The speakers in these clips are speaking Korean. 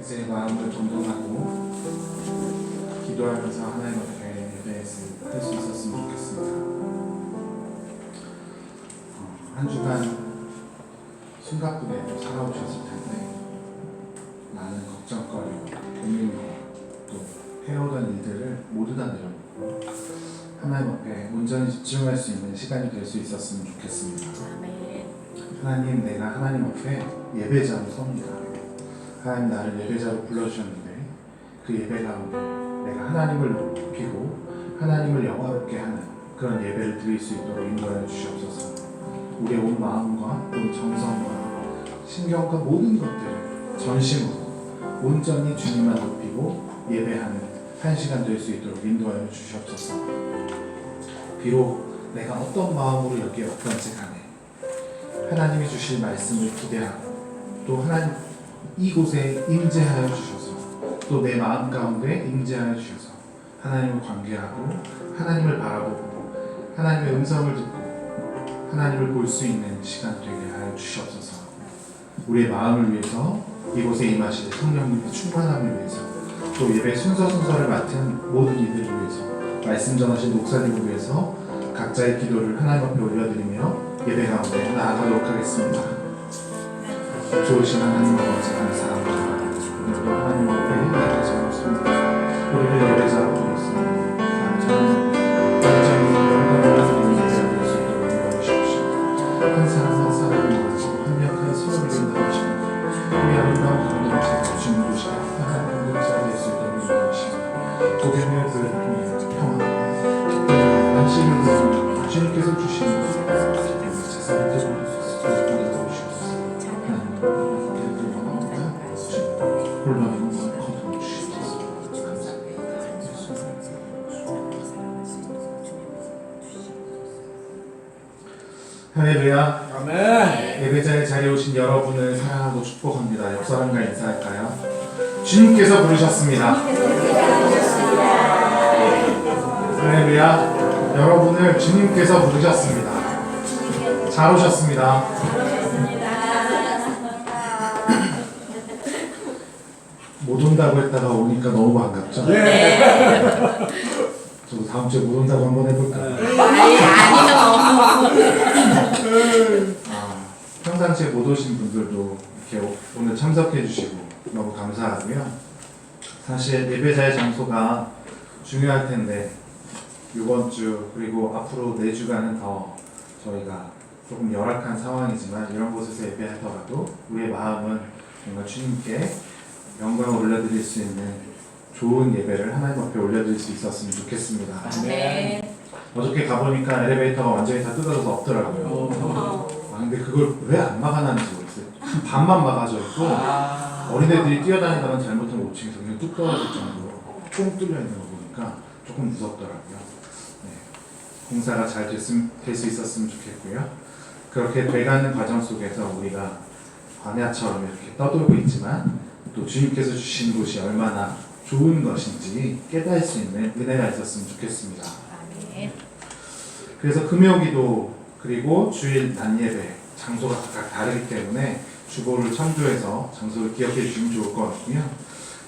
이제 마음을 동동하고 기도하면서 하나님 앞에 예배할 수 있었으면 좋겠습니다. 한 주간 숨가쁘게 살아오셨을 텐데 많은 걱정거리고 고민과 또 해오던 일들을 모두 다 내려놓고 하나님 앞에 온전히 집중할 수 있는 시간이 될 수 있었으면 좋겠습니다. 하나님, 내가 하나님 앞에 예배자로 섭니다. 하나님, 나를 예배자로 불러주셨는데 그 예배 가운데 내가 하나님을 높이고 하나님을 영화롭게 하는 그런 예배를 드릴 수 있도록 인도하여 주시옵소서. 우리의 온 마음과 온 정성과 신경과 모든 것들을 전심으로 온전히 주님만 높이고 예배하는 한 시간 될 수 있도록 인도하여 주시옵소서. 비록 내가 어떤 마음으로 여기에 왔던지 간에 하나님이 주실 말씀을 기대하고 또 하나님 이곳에 임재하여 주셔서 또 내 마음 가운데 임재하여 주셔서 하나님을 관계하고 하나님을 바라보고 하나님의 음성을 듣고 하나님을 볼 수 있는 시간 되게 하여 주시옵소서. 우리의 마음을 위해서 이곳에 임하실 성령님의 충만함을 위해서 또 예배 순서를 맡은 모든 이들을 위해서 말씀 전하신 목사님을 위해서 각자의 기도를 하나님 앞에 올려드리며 예배 가운데 나아가도록 하겠습니다. 좋으신 하나님 아버지 감사합니다. 오늘도 하나님 앞에 예배자로 있습니다. 우리를 예배자로 드렸습니다. 저는 완전히 영광을 드리는 예배가 될 수 있도록 인도하십시오. 한 사람 한 사람을 모아서 완벽한 서로를 인도하시고 우리 아름다운 공동체가 주님 도시가 합당한 공동체가 될 수 있도록 인도하시고 고개를 통해 평안과 기쁨과 안식을 주님께서 주시는 세상을 들어볼 수 있도록 도와주시옵소서. 하나님 홀로는 것 거두어 주시옵소서. 할렐루야. 아멘. 예배자의 자리에 오신 여러분을 사랑하고 축복합니다. 옆 사람과 인사할까요? 주님께서 부르셨습니다. 할렐루야. 여러분을 주님께서 부르셨습니다. 잘 오셨습니다. 못 온다고 했다가 오니까 너무 반갑죠? 네. 저도 다음 주에 못 온다고 한번 해볼까요? 평상시에 못 오신 분들도 이렇게 오늘 참석해 주시고 너무 감사하고요. 사실 예배자의 장소가 중요할 텐데 이번 주 그리고 앞으로 4주간은 더 저희가 조금 열악한 상황이지만 이런 곳에서 예배하더라도 우리의 마음은 정말 주님께 영광을 올려드릴 수 있는 좋은 예배를 하나님 앞에 올려드릴 수 있었으면 좋겠습니다. 네. 어저께 가보니까 엘리베이터가 완전히 다 뜯어져서 없더라고요. 근데 그걸 왜 안 막아놨는지 모르겠어요. 반만 막아져 있고 어린애들이 뛰어다니다가 잘못하면 5층에서 그냥 뚝 떨어질 정도로 총 뚫려 있는 거 보니까 조금 무섭더라고요. 네. 공사가 잘 될 수 있었으면 좋겠고요. 그렇게 돼가는 과정 속에서 우리가 광야처럼 이렇게 떠돌고 있지만 또 주님께서 주신 곳이 얼마나 좋은 것인지 깨달을 수 있는 은혜가 있었으면 좋겠습니다. 그래서 금요기도 그리고 주일 낮예배 장소가 각각 다르기 때문에 주보를 참조해서 장소를 기억해 주시면 좋을 것 같고요.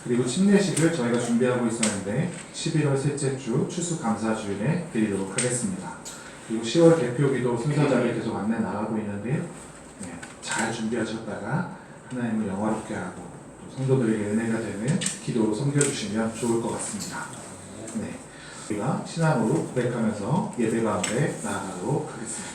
그리고 침례식을 저희가 준비하고 있었는데 11월 셋째 주 추수감사주일에 드리도록 하겠습니다. 그리고 10월 개표기도 순서자를 계속 안내 나가고 있는데요. 네, 잘 준비하셨다가 하나님을 영화롭게 하고 또 성도들에게 은혜가 되는 기도로 섬겨주시면 좋을 것 같습니다. 네, 우리가 신앙으로 고백하면서 예배 가운데 나아가도록 하겠습니다.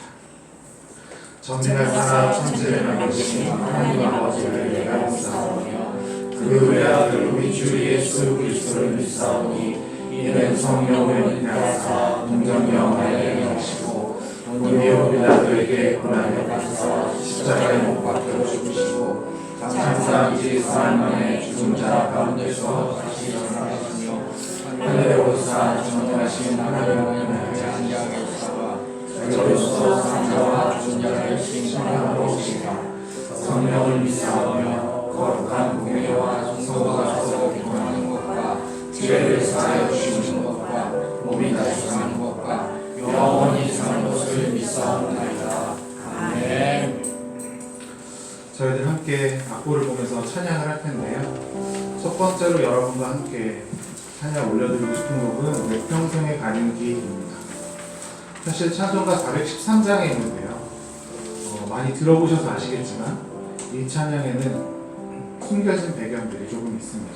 전능하사 천지를 만드신 하나님 아버지를 내가 믿사오며 그 외아들 우리 주 예수 그리스도를 믿사오니 이는 성령을 인하사 동정명하여 영하시고 본디오 빌라도에게 고난을 받으사 십자가에 못 박혀 죽으시고 장사함지 사흘 만에 죽은 자 가운데서 다시 일어나시며 하늘에 오르사 전능하신 하나님을 향하게 오사와 저리로서 산자와 죽은 자를 칭찬하러 오시라. 성령을 믿사오며 거룩한 공예와 성도가 서로 기도하는 것과 죄를 사하여 주시는 것과 몸이 다시 사는 것과 영원히 사는 것을 믿사옵나이다. 아멘. 저희들 함께 악보를 보면서 찬양을 할 텐데요. 첫 번째로 여러분과 함께 찬양 올려드리고 싶은 곡은 내 평생에 가는 길입니다. 사실 찬송가 413장에 있는데요. 많이 들어보셔서 아시겠지만 이 찬양에는 숨겨진 배경들이 조금 있습니다.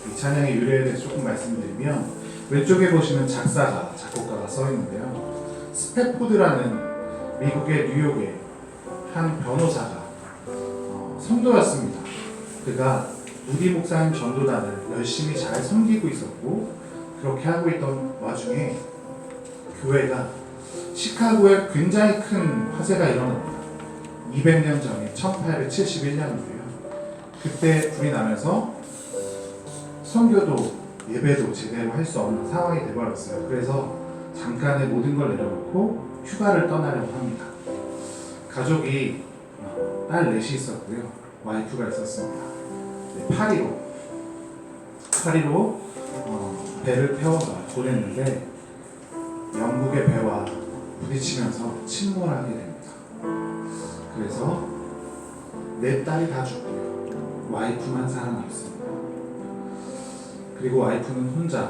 이 찬양의 유래에 대해서 조금 말씀드리면 왼쪽에 보시면 작곡가가 써 있는데요. 스패포드라는 미국의 뉴욕의 한 변호사가 성도였습니다. 그가 무디 목사님 전도단을 열심히 잘 섬기고 있었고 그렇게 하고 있던 와중에 교회가 시카고에 굉장히 큰 화재가 일어납니다. 200년 전인 1871년인데요. 그때 불이 나면서 선교도 예배도 제대로 할 수 없는 상황이 되어버렸어요. 그래서 잠깐의 모든 걸 내려놓고 휴가를 떠나려고 합니다. 가족이 딸 넷이 있었고요. 와이프가 있었습니다. 파리로 배를 태워가 보냈는데 영국의 배와 부딪히면서 침몰하게 됩니다. 그래서 내 딸이 다 죽고요. 와이프만 살아남습니다. 그리고 와이프는 혼자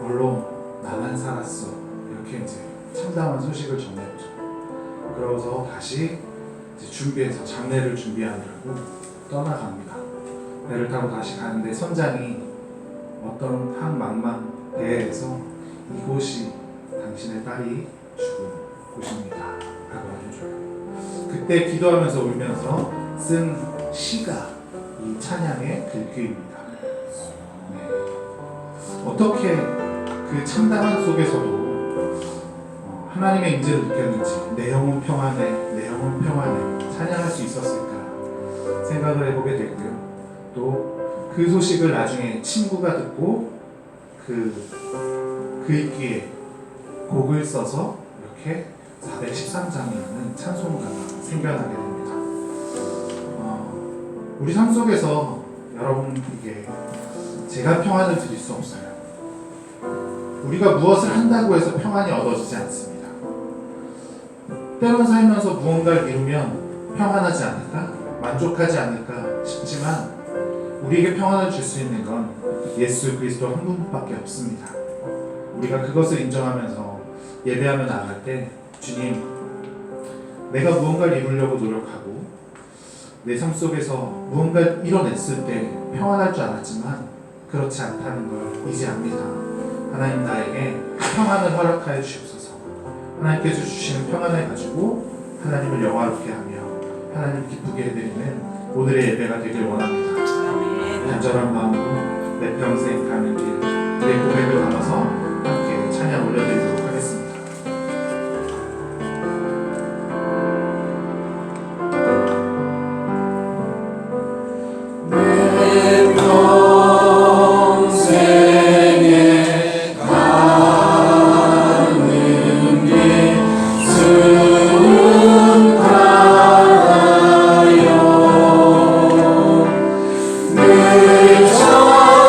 홀로 나만 살았어 이렇게 이제 참담한 소식을 전해오죠. 그러고서 다시 이제 준비해서 장례를 준비하느라고 떠나갑니다. 배를 타고 다시 가는데 선장이 어떤 항망망 배에서 이곳이 당신의 딸이 죽은 곳입니다 라고 알려줘요. 그때 기도하면서 울면서 쓴 시가 이 찬양의 글귀입니다. 어떻게 그 참담한 속에서도 하나님의 인재를 느꼈는지 내 영혼 평안해 찬양할 수 있었을까 생각을 해보게 되고요. 또 그 소식을 나중에 친구가 듣고 그 글귀에 곡을 써서 이렇게 413장이라는 찬송가가 생겨나게 됩니다. 우리 삶 속에서 여러분에게 제가 평안을 드릴 수 없어요. 우리가 무엇을 한다고 해서 평안이 얻어지지 않습니다. 때론 살면서 무언가를 이루면 평안하지 않을까? 만족하지 않을까 싶지만 우리에게 평안을 줄 수 있는 건 예수 그리스도 한 분밖에 없습니다. 우리가 그것을 인정하면서 예배하며 나아갈 때 주님, 내가 무언가를 이루려고 노력하고 내 삶 속에서 무언가를 이뤄냈을 때 평안할 줄 알았지만 그렇지 않다는 걸 이제 압니다. 하나님 나에게 평안을 허락하여 주옵소서. 하나님께서 주시는 평안을 가지고 하나님을 영화롭게 하며 하나님을 기쁘게 해드리는 오늘의 예배가 되길 원합니다. 간절한 마음으로 내 평생 가는 길, 내 고백을 담아서 함께 찬양 올려드리도록 하겠습니다. 내 평생에 가는 길 수는 가요 늘 잔잔한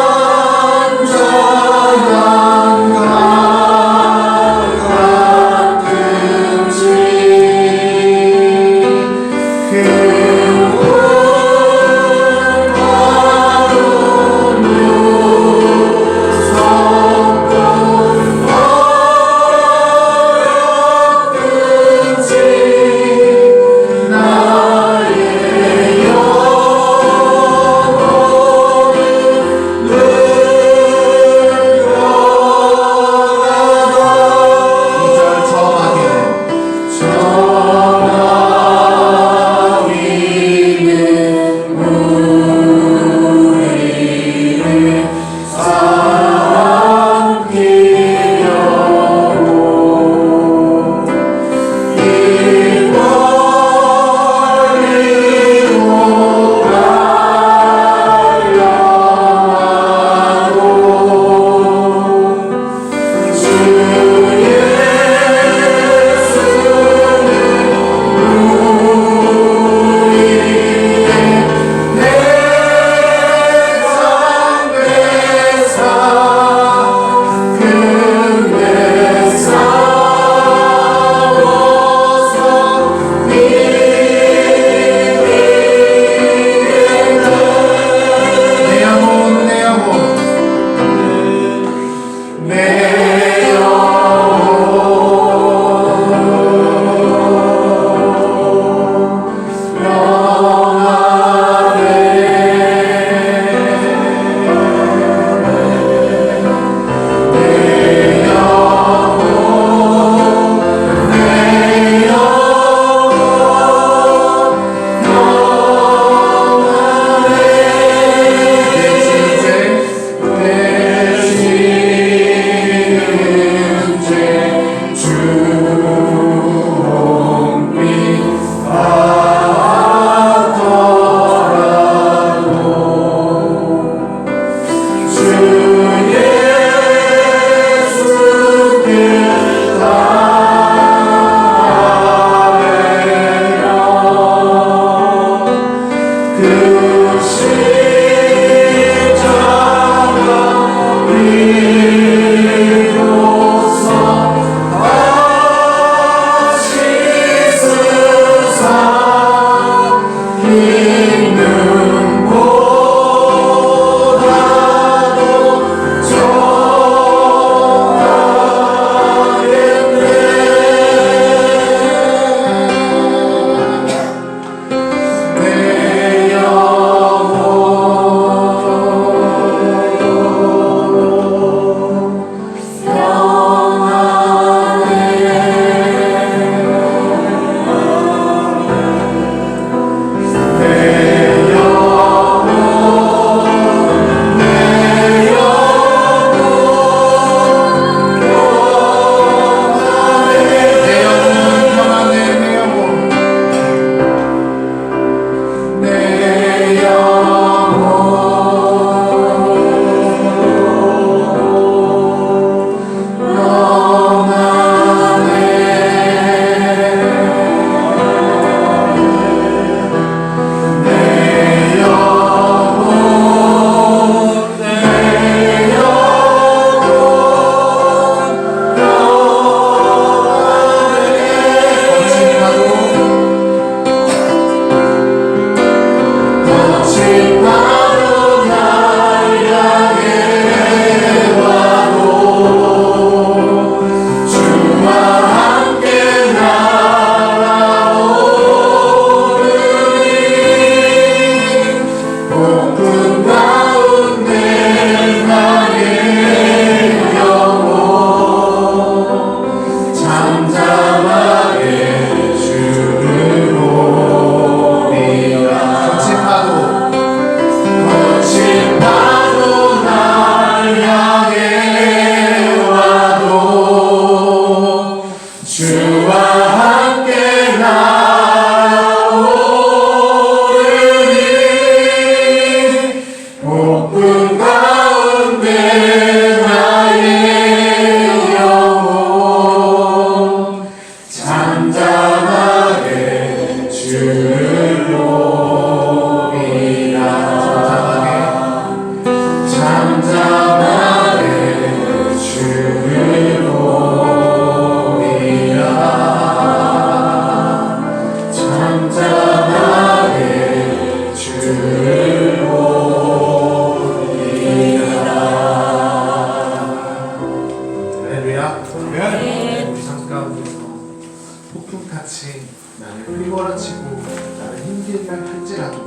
할지라도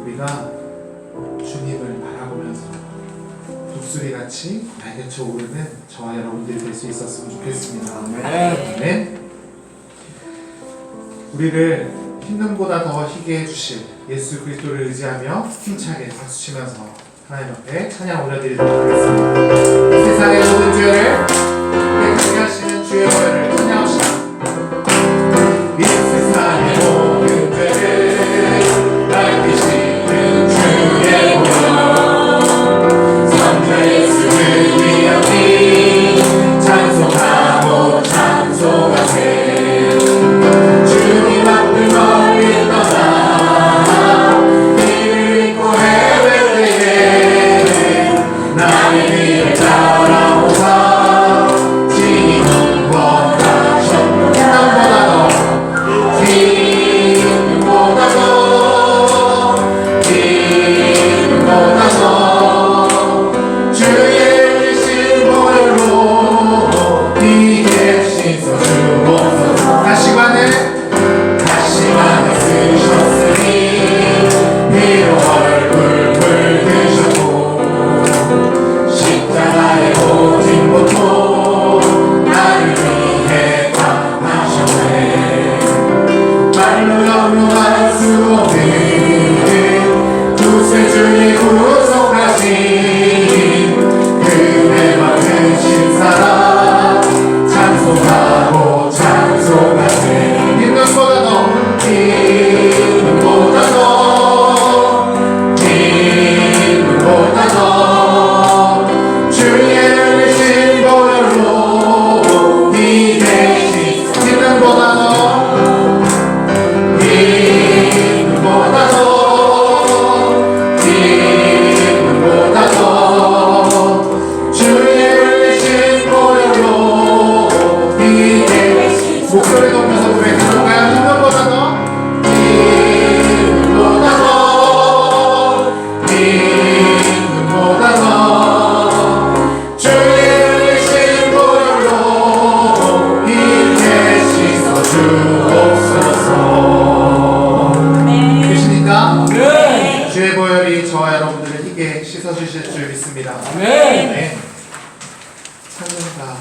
우리가 주님을 바라보면서 독수리같이 날개쳐 오르는 저와 여러분들이 될 수 있었으면 좋겠습니다. 아멘. 우리를 흰눈보다 더 희게 해주실 예수 그리스도를 의지하며 힘차게 박수치면서 하나님 앞에 찬양 올려드리도록 하겠습니다. 세상의 모든 죄를 깨끗하게 하시는 주의 보혈을 찬양합시다. 이 세상의 모든 죄를 밝히시는 주의 보혈 성자 예수를 위하니 찬송하고 찬송하세. 주님 앞을 멀리 떠나 길을 잃고 헤맬 때에 나의 길을 따라오사 진이 원하셨고 기쁨보다 더 주의 일신 보혈로 이게 씻어주옵소서. 다시만에 쓰셨으니 피로 얼굴 붉으셨고 십자가의 모진 고통 나를 위해 당하셨네. 말로 형용할 수 없는 구세주의 구속하신 그의 많으신 사랑 찬송하고 찬송하세. 힘보다 더 주의 흘리신 보혈로 이게 힘보다 더 주의 흘리신 보혈로 이게 목소리 높여서 고백해볼까요? 힘보다 더 주의 흘리신 보혈로 이제 씻어주옵소서. 계십니까? 네. 주의 보혈이 저와 여러분들을 희게 씻어주실 줄 믿습니다. 네. 찬양가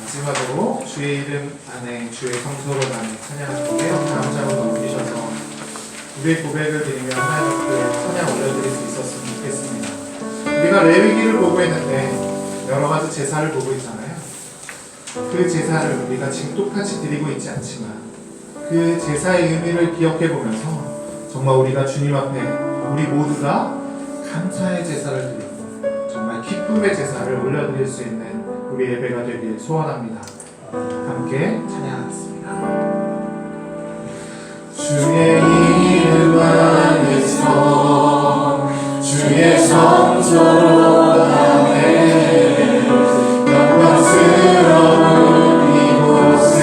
마지막으로 주의 이름 안에 주의 성소로 나는 찬양하는데요. 다음 장을 넘기셔서 우리의 고백을 드리며 하나님 앞에 찬양 올려드릴 수 있었으면 좋겠습니다. 우리가 레위기를 보고 있는데 여러 가지 제사를 보고 있잖아요. 그 제사를 우리가 지금 똑같이 드리고 있지 않지만 그 제사의 의미를 기억해 보면서 정말 우리가 주님 앞에 우리 모두가 감사의 제사를 드리고 정말 기쁨의 제사를 올려드릴 수 있는 우리 예배가 되길 소원합니다. 함께 찬양하겠습니다. 주의 이름 안에서 주의 성소로 가네. 영광스러운 이곳에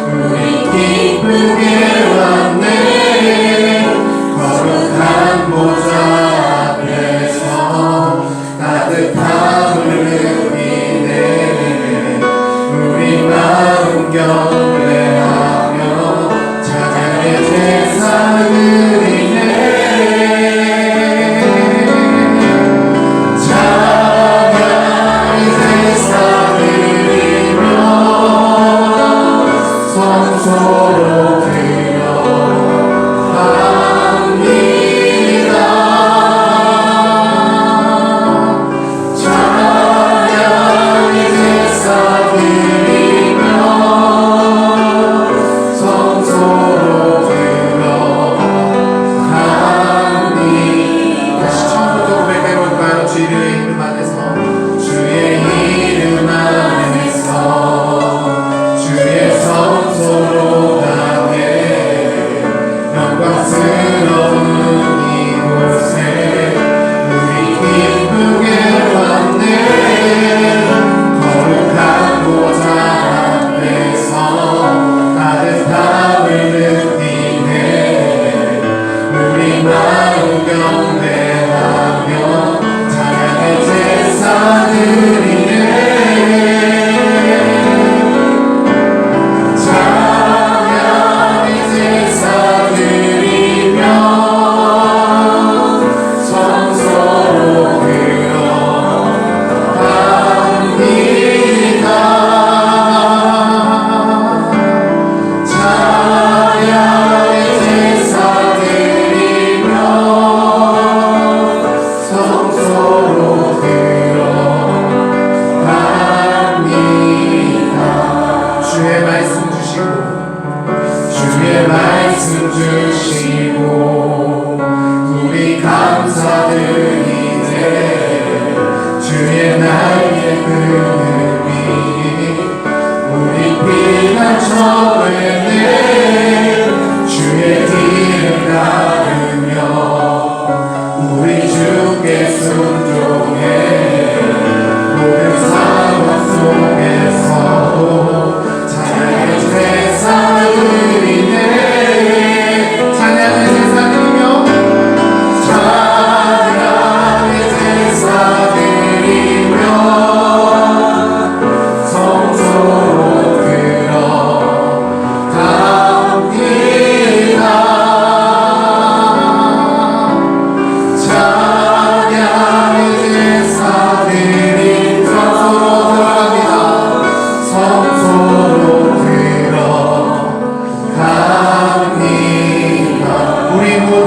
우리 기쁘게 왔네. 거룩한 보좌 앞에서 따뜻함을 느끼네. 우리 마음 경배하며 찬양의 제사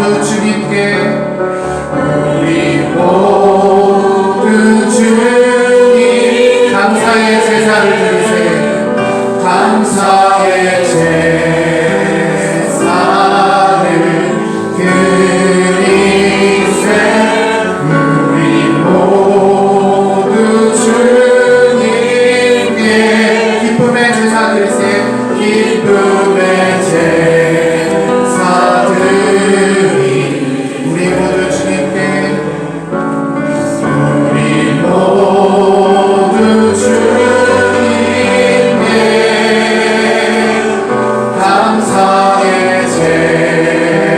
모두 주님께 주님 감사의 제사를 드리세 감사의 제사를 드리세 우리 모두 주님께 기쁨의 제사 드리세 기쁨의 제사 드리 우리 모두 주님께 우리 모두 주님께 감사의 제사를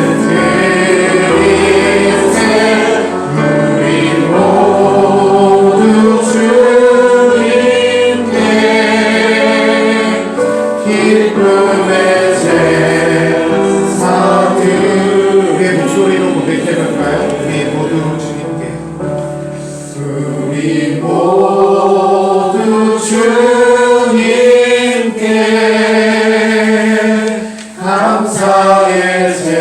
드리세 우리 모두 주님께 기쁨의 제사 우리의 목소리로 고백해볼까요? 우리 모두 주님께 우리 모두 주님께 감사의 제사를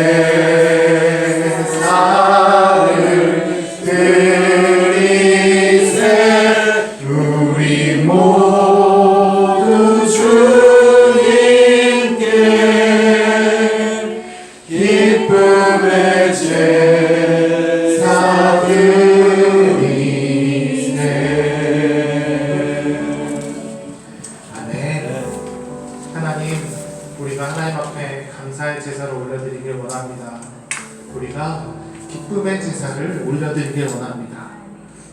드리세 우리 모두 주님께 기쁨의 제사 드리세 아멘. 하나님 우리가 하나님 앞에 감사의 제사를 올려드리길 원합니다. 우리가 기쁨의 제사를 올려드리길 원합니다.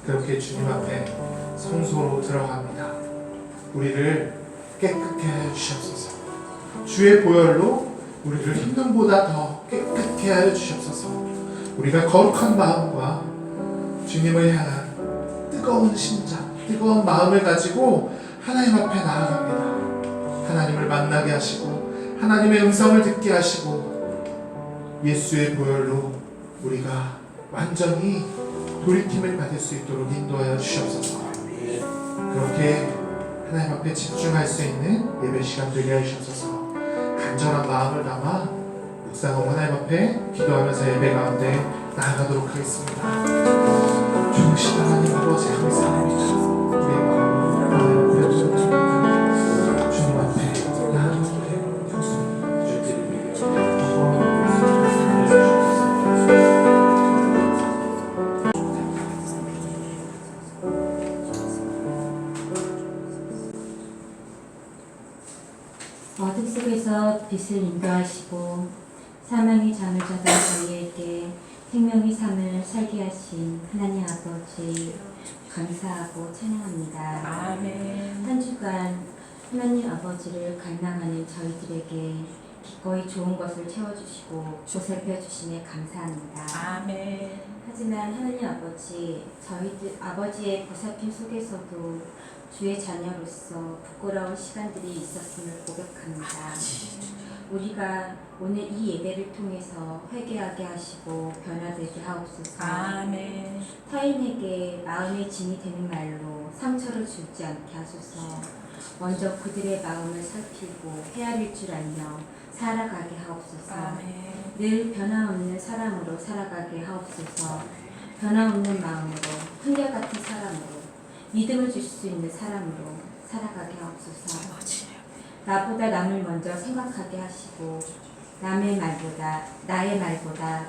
그렇게 주님 앞에 성소로 들어갑니다. 우리를 깨끗게 하여 주시옵소서. 주의 보혈로 우리를 흰눈보다 더 깨끗게 하여 주시옵소서. 우리가 거룩한 마음과 주님을 향한 뜨거운 심장, 뜨거운 마음을 가지고 하나님 앞에 나아갑니다. 하나님을 만나게 하시고 하나님의 음성을 듣게 하시고 예수의 보혈로 우리가 완전히 돌이킴을 받을 수 있도록 인도하여 주시옵소서. 그렇게 하나님 앞에 집중할 수 있는 예배 시간 되게 하시옵소서. 간절한 마음을 담아 묵상하고 하나님 앞에 기도하면서 예배 가운데 나아가도록 하겠습니다. 좋으신 하나님 아버지 감사합니다. 우리의 마음을 하나님 앞에 드립니다. 주님 앞에 나아가도록 어둠 속에서 빛을 인도하시고 사망의 잠을 자던 저희에게 생명의 삶을 살게 하신 하나님 아버지 감사하고 찬양합니다. 아멘. 한 주간 하나님 아버지를 갈망하는 저희들에게 기꺼이 좋은 것을 채워주시고 보살펴 주심에 감사합니다. 아멘. 하지만 하나님 아버지, 저희들 아버지의 보살핌 속에서도 주의 자녀로서 부끄러운 시간들이 있었음을 고백합니다. 우리가 오늘 이 예배를 통해서 회개하게 하시고 변화되게 하옵소서. 아멘. 타인에게 마음의 짐이 되는 말로 상처를 주지 않게 하소서. 먼저 그들의 마음을 살피고 헤아릴 줄 알며 살아가게 하옵소서. 아멘. 늘 변화없는 사람으로 살아가게 하옵소서. 변화없는 마음으로, 한결같은 사람으로, 믿음을 줄 수 있는 사람으로 살아가게 하옵소서. 나보다 남을 먼저 생각하게 하시고 나의 말보다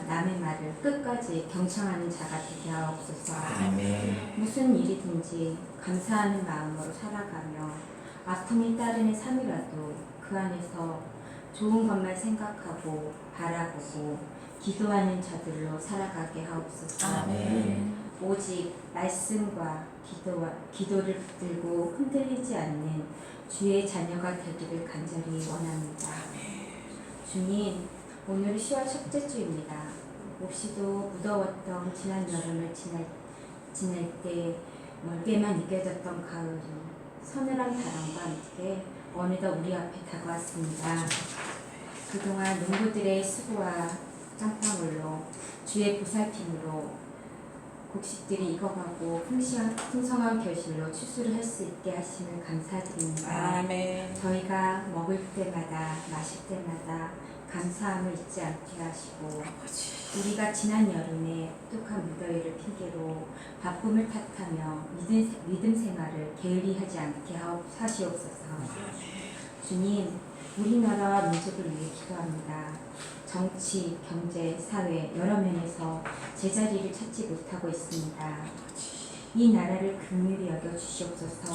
남의 말을 끝까지 경청하는 자가 되게 하옵소서. 아멘. 무슨 일이든지 감사하는 마음으로 살아가며 아픔이 따르는 삶이라도 그 안에서 좋은 것만 생각하고 바라보고 기도하는 자들로 살아가게 하옵소서. 아멘. 오직 말씀과 기도를 붙들고 흔들리지 않는 주의 자녀가 되기를 간절히 원합니다. 주님, 오늘은 10월 첫째 주입니다. 몹시도 무더웠던 지난 여름을 지날 때 멀게만 느껴졌던 가을이 서늘한 바람과 함께 어느덧 우리 앞에 다가왔습니다. 그동안 농부들의 수고와 땀방울로 주의 보살핌으로 곡식들이 익어가고 풍성한 결실로 추수를 할 수 있게 하심을 감사드립니다. 아멘. 저희가 먹을 때마다 마실 때마다 감사함을 잊지 않게 하시고 우리가 지난 여름에 혹독한 무더위를 핑계로 바쁨을 탓하며 믿음 생활을 게을리 하지 않게 하시옵소서. 주님, 우리나라와 민족을 위해 기도합니다. 정치, 경제, 사회 여러 면에서 제자리를 찾지 못하고 있습니다. 이 나라를 긍휼히 여겨 주시옵소서.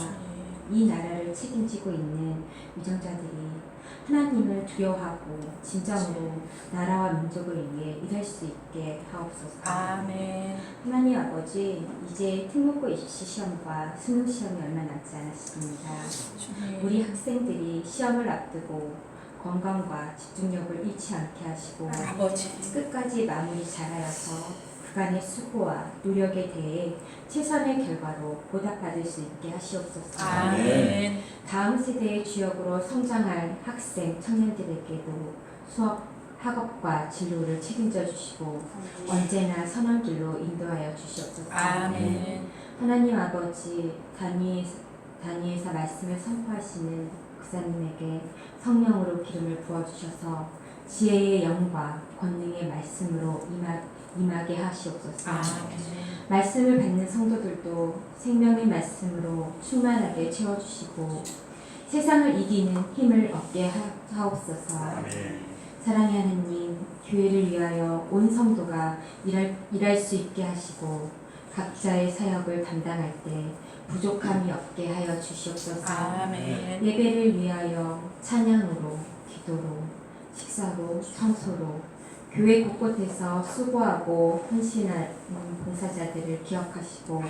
이 나라를 책임지고 있는 위정자들이 하나님을 두려워하고 진정으로 나라와 민족을 위해 일할 수 있게 하옵소서. 아멘. 하나님 아버지, 이제 특목고 입시 시험과 수능 시험이 얼마 남지 않았습니다. 주님. 우리 학생들이 시험을 앞두고 건강과 집중력을 잃지 않게 하시고 아버지. 끝까지 마무리 잘하여서 그간의 수고와 노력에 대해 최선의 결과로 보답받을 수 있게 하시옵소서. 아멘. 다음 세대의 주역으로 성장할 학생, 청년들에게도 수업, 학업과 진로를 책임져 주시고 언제나 선한 길로 인도하여 주시옵소서. 아멘. 하나님 아버지, 다니엘서 말씀을 선포하시는 목사님에게 성령으로 기름을 부어주셔서 지혜의 영과 권능의 말씀으로 임하게 하시옵소서. 아멘. 말씀을 받는 성도들도 생명의 말씀으로 충만하게 채워주시고 세상을 이기는 힘을 얻게 하옵소서. 사랑의 하나님, 교회를 위하여 온 성도가 일할 수 있게 하시고 각자의 사역을 담당할 때 부족함이 없게 하여 주시옵소서. 아멘. 예배를 위하여 찬양으로, 기도로, 식사로, 청소로 교회 곳곳에서 수고하고 헌신하는 봉사자들을 기억하시고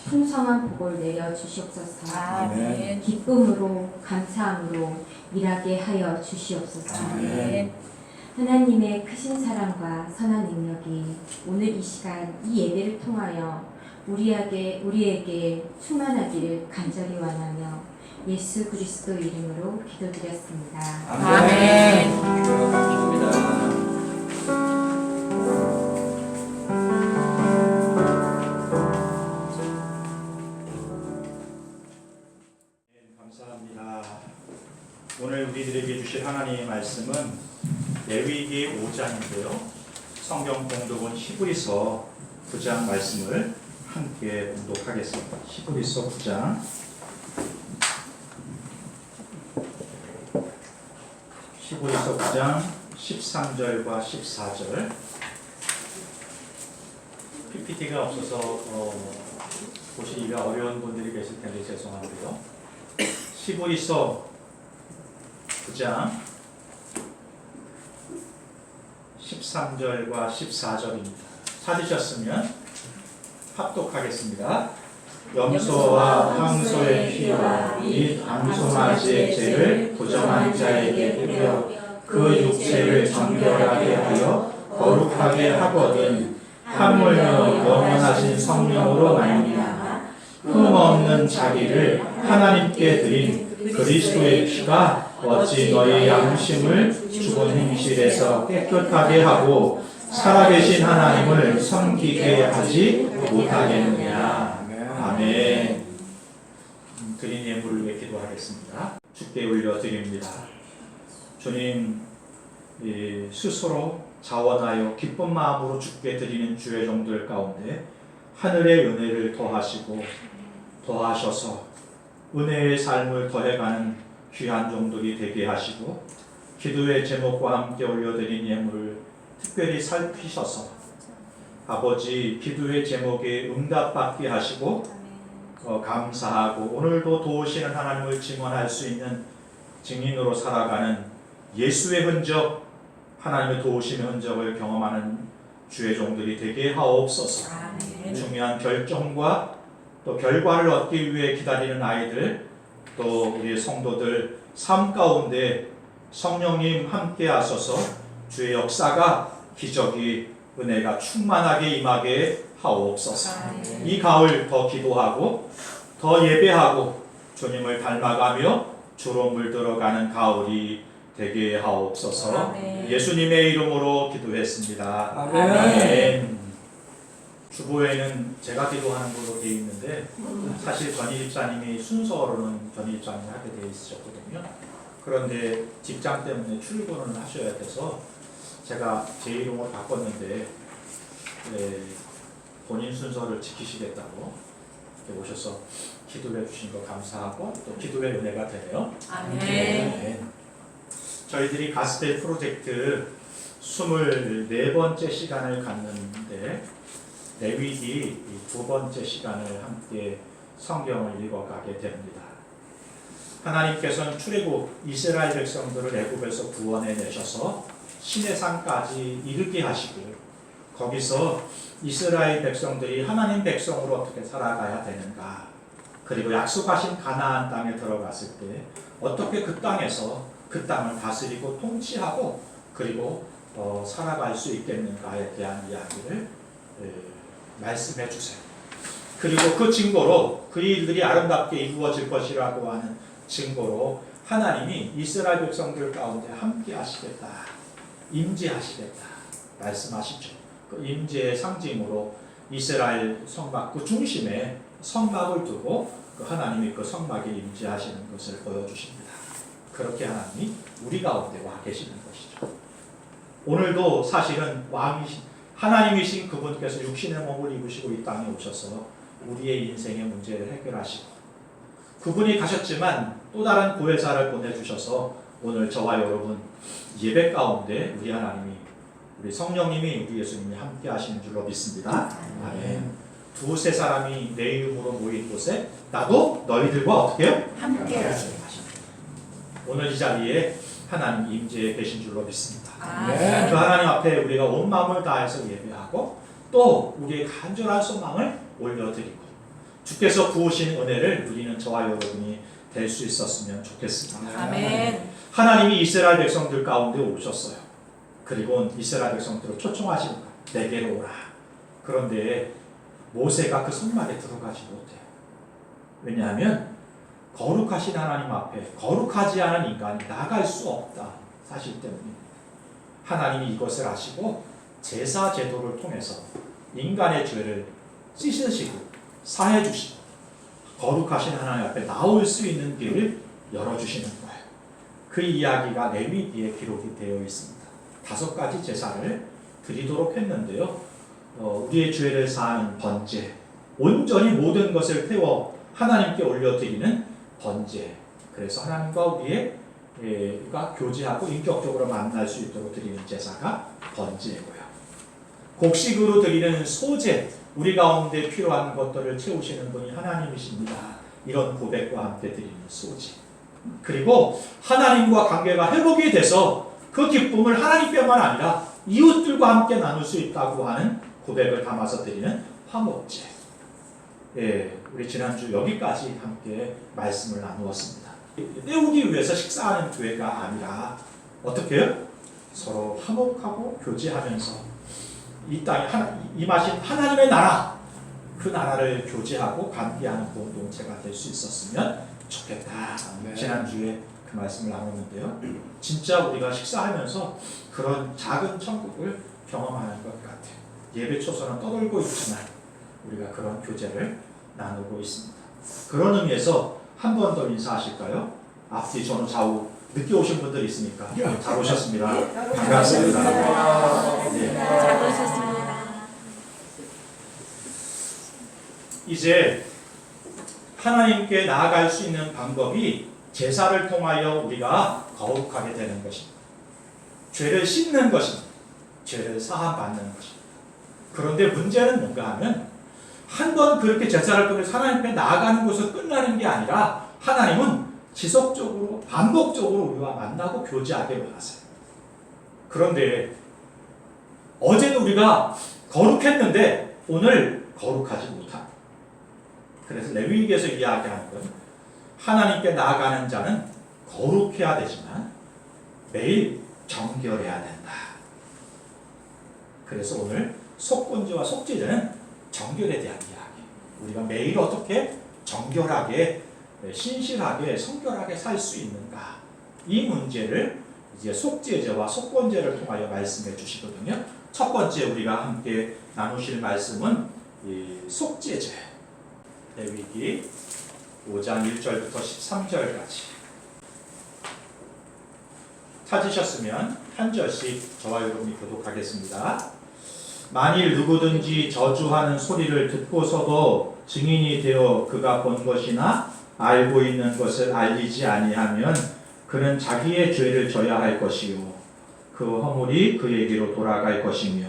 풍성한 복을 내려 주시옵소서. 아멘. 기쁨으로 감사함으로 일하게 하여 주시옵소서. 아멘. 하나님의 크신 사랑과 선한 능력이 오늘 이 시간 이 예배를 통하여 우리에게 충만하기를 간절히 원하며 예수 그리스도 이름으로 기도드렸습니다. 아멘. 감사합니다. 감사합니다. 오늘 우리들에게 주실 하나님의 말씀은 레위기 5장인데요. 성경 공독은 히브리서 9장 말씀을 함께 공독하겠습니다. 히브리서 9장 히브리서 9장 13절과 14절. PPT가 없어서 보시기가 어려운 분들이 계실 텐데 죄송한데요. 히브리서 9장 13절과 14절입니다. 찾으셨으면 합독하겠습니다. 염소와 황소의 피와 및 암소맞이의 죄를 부정한 자에게 뿌려 그 육체를 정결하게 하여 거룩하게 하거든 하물며 영원하신 성령으로 말미암아 흠없는 자기를 하나님께 드린 그리스도의 피가 어찌 너희 양심을 죽은 행실에서 깨끗하게 하고 살아계신 하나님을 섬기게 하지 못하겠느냐. 아멘. 드린 예물을 위해 기도하겠습니다. 주께 올려드립니다. 주님, 스스로 자원하여 기쁜 마음으로 주께 드리는 주의 종들 가운데 하늘의 은혜를 더하셔서 은혜의 삶을 더해가는 귀한 종들이 되게 하시고 기도의 제목과 함께 올려드린 예물을 특별히 살피셔서 아버지 기도의 제목에 응답받게 하시고 감사하고 오늘도 도우시는 하나님을 증언할 수 있는 증인으로 살아가는 예수의 흔적, 하나님의 도우심의 흔적을 경험하는 주의 종들이 되게 하옵소서. 중요한 결정과 또 결과를 얻기 위해 기다리는 아이들, 또 우리의 성도들 삶 가운데 성령님 함께 하셔서 주의 역사가 기적이 은혜가 충만하게 임하게 하옵소서. 이 가을 더 기도하고 더 예배하고 주님을 닮아가며 주로 물들어가는 가을이 되게 하옵소서. 아멘. 예수님의 이름으로 기도했습니다. 아멘. 주보에는 제가 기도하는 걸로 되어 있는데 사실 전희 집사님이 순서로는 전희 집사님이 하게 되어 있으셨거든요. 그런데 직장 때문에 출근을 하셔야 돼서 제가 제 이름을 바꿨는데 본인 순서를 지키시겠다고 이렇게 오셔서 기도해 주신 거 감사하고 또 기도의 은혜가 되네요. 아멘. 네. 저희들이 가스펠 프로젝트 24번째 시간을 갖는데 레위기 두 번째 시간을 함께 성경을 읽어가게 됩니다. 하나님께서는 출애굽 이스라엘 백성들을 애굽에서 구원해 내셔서 시내산까지 이르게 하시고 거기서 이스라엘 백성들이 하나님 백성으로 어떻게 살아가야 되는가, 그리고 약속하신 가나안 땅에 들어갔을 때 어떻게 그 땅에서 그 땅을 다스리고 통치하고 그리고 살아갈 수 있겠는가에 대한 이야기를 말씀해 주세요. 그리고 그 증거로 그 일들이 아름답게 이루어질 것이라고 하는 증거로 하나님이 이스라엘 백성들 가운데 함께 하시겠다, 임재하시겠다 말씀하시죠. 그 임재의 상징으로 이스라엘 성막 그 중심에 성막을 두고 그 하나님이 그 성막에 임재하시는 것을 보여주십니다. 그렇게 하나님이 우리 가운데 와 계시는 것이죠. 오늘도 사실은 왕이신 하나님이신 그분께서 육신의 몸을 입으시고 이 땅에 오셔서 우리의 인생의 문제를 해결하시고 그분이 가셨지만 또 다른 보혜사를 보내주셔서 오늘 저와 여러분 예배 가운데 우리 하나님이 우리 성령님이 우리 예수님이 함께 하시는 줄로 믿습니다. 아멘. 두세 사람이 내 이름으로 모인 곳에 나도 너희들과 어떻게 해요? 함께 하십니다. 오늘 이 자리에 하나님 임재해 계신 줄로 믿습니다. 아멘. 그 하나님 앞에 우리가 온 마음을 다해서 예배하고 또 우리의 간절한 소망을 올려드리고 주께서 부으신 은혜를 누리는 저와 여러분이 될 수 있었으면 좋겠습니다. 아멘. 하나님이 이스라엘 백성들 가운데 오셨어요. 그리고 이스라엘 백성들을 초청하신 거예요. 내게로 오라. 그런데 모세가 그 성막에 들어가지 못해요. 왜냐하면 거룩하신 하나님 앞에 거룩하지 않은 인간이 나갈 수 없다 사실 때문입니다. 하나님이 이것을 아시고 제사 제도를 통해서 인간의 죄를 씻으시고 사해 주시고 거룩하신 하나님 앞에 나올 수 있는 길을 열어주시는 거예요. 그 이야기가 레위기에 기록이 되어 있습니다. 5가지 제사를 드리도록 했는데요. 우리의 죄를 사하는 번제, 온전히 모든 것을 태워 하나님께 올려드리는 번제. 그래서 하나님과 우리가 교제하고 인격적으로 만날 수 있도록 드리는 제사가 번제고요. 곡식으로 드리는 소제, 우리 가운데 필요한 것들을 채우시는 분이 하나님이십니다. 이런 고백과 함께 드리는 소제. 그리고 하나님과 관계가 회복이 돼서 그 기쁨을 하나님뿐만 아니라 이웃들과 함께 나눌 수 있다고 하는 고백을 담아서 드리는 화목제. 예, 우리 지난주 여기까지 함께 말씀을 나누었습니다. 때우기 위해서 식사하는 교회가 아니라 어떻게 해요? 서로 화목하고 교제하면서 이 땅에 임하신 하나님의 나라, 그 나라를 교제하고 관계하는 공동체가 될 수 있었으면 좋겠다. 지난주에 그 말씀을 나눴는데요. 진짜 우리가 식사하면서 그런 작은 천국을 경험하는 것 같아요. 예배 초서는 떠돌고 있지만 우리가 그런 교제를 나누고 있습니다. 그런 의미에서 한 번 더 인사하실까요? 앞뒤 전후 좌우 늦게 오신 분들이 있으니까 잘 오셨습니다. 반갑습니다. 네. 잘 오셨습니다. 이제 하나님께 나아갈 수 있는 방법이 제사를 통하여 우리가 거룩하게 되는 것입니다. 죄를 씻는 것입니다. 죄를 사함받는 것입니다. 그런데 문제는 뭔가 하면 한 번 그렇게 제사를 통해서 하나님 앞에 나아가는 것으로 끝나는 게 아니라 하나님은 지속적으로 반복적으로 우리와 만나고 교제하게 원하세요. 그런데 어제는 우리가 거룩했는데 오늘 거룩하지 못합니다. 그래서 레위기에서 이야기하는 건 하나님께 나아가는 자는 거룩해야 되지만 매일 정결해야 된다. 그래서 오늘 속건제와 속죄제는 정결에 대한 이야기. 우리가 매일 어떻게 정결하게, 신실하게, 성결하게 살 수 있는가? 이 문제를 이제 속죄제와 속건제를 통하여 말씀해 주시거든요. 첫 번째 우리가 함께 나누실 말씀은 이 속죄제. 레위기 5장 1절부터 13절까지. 찾으셨으면 한 절씩 저와 여러분이 교독하겠습니다. 만일 누구든지 저주하는 소리를 듣고서도 증인이 되어 그가 본 것이나 알고 있는 것을 알리지 아니하면 그는 자기의 죄를 져야 할 것이요 그 허물이 그에게로 돌아갈 것이며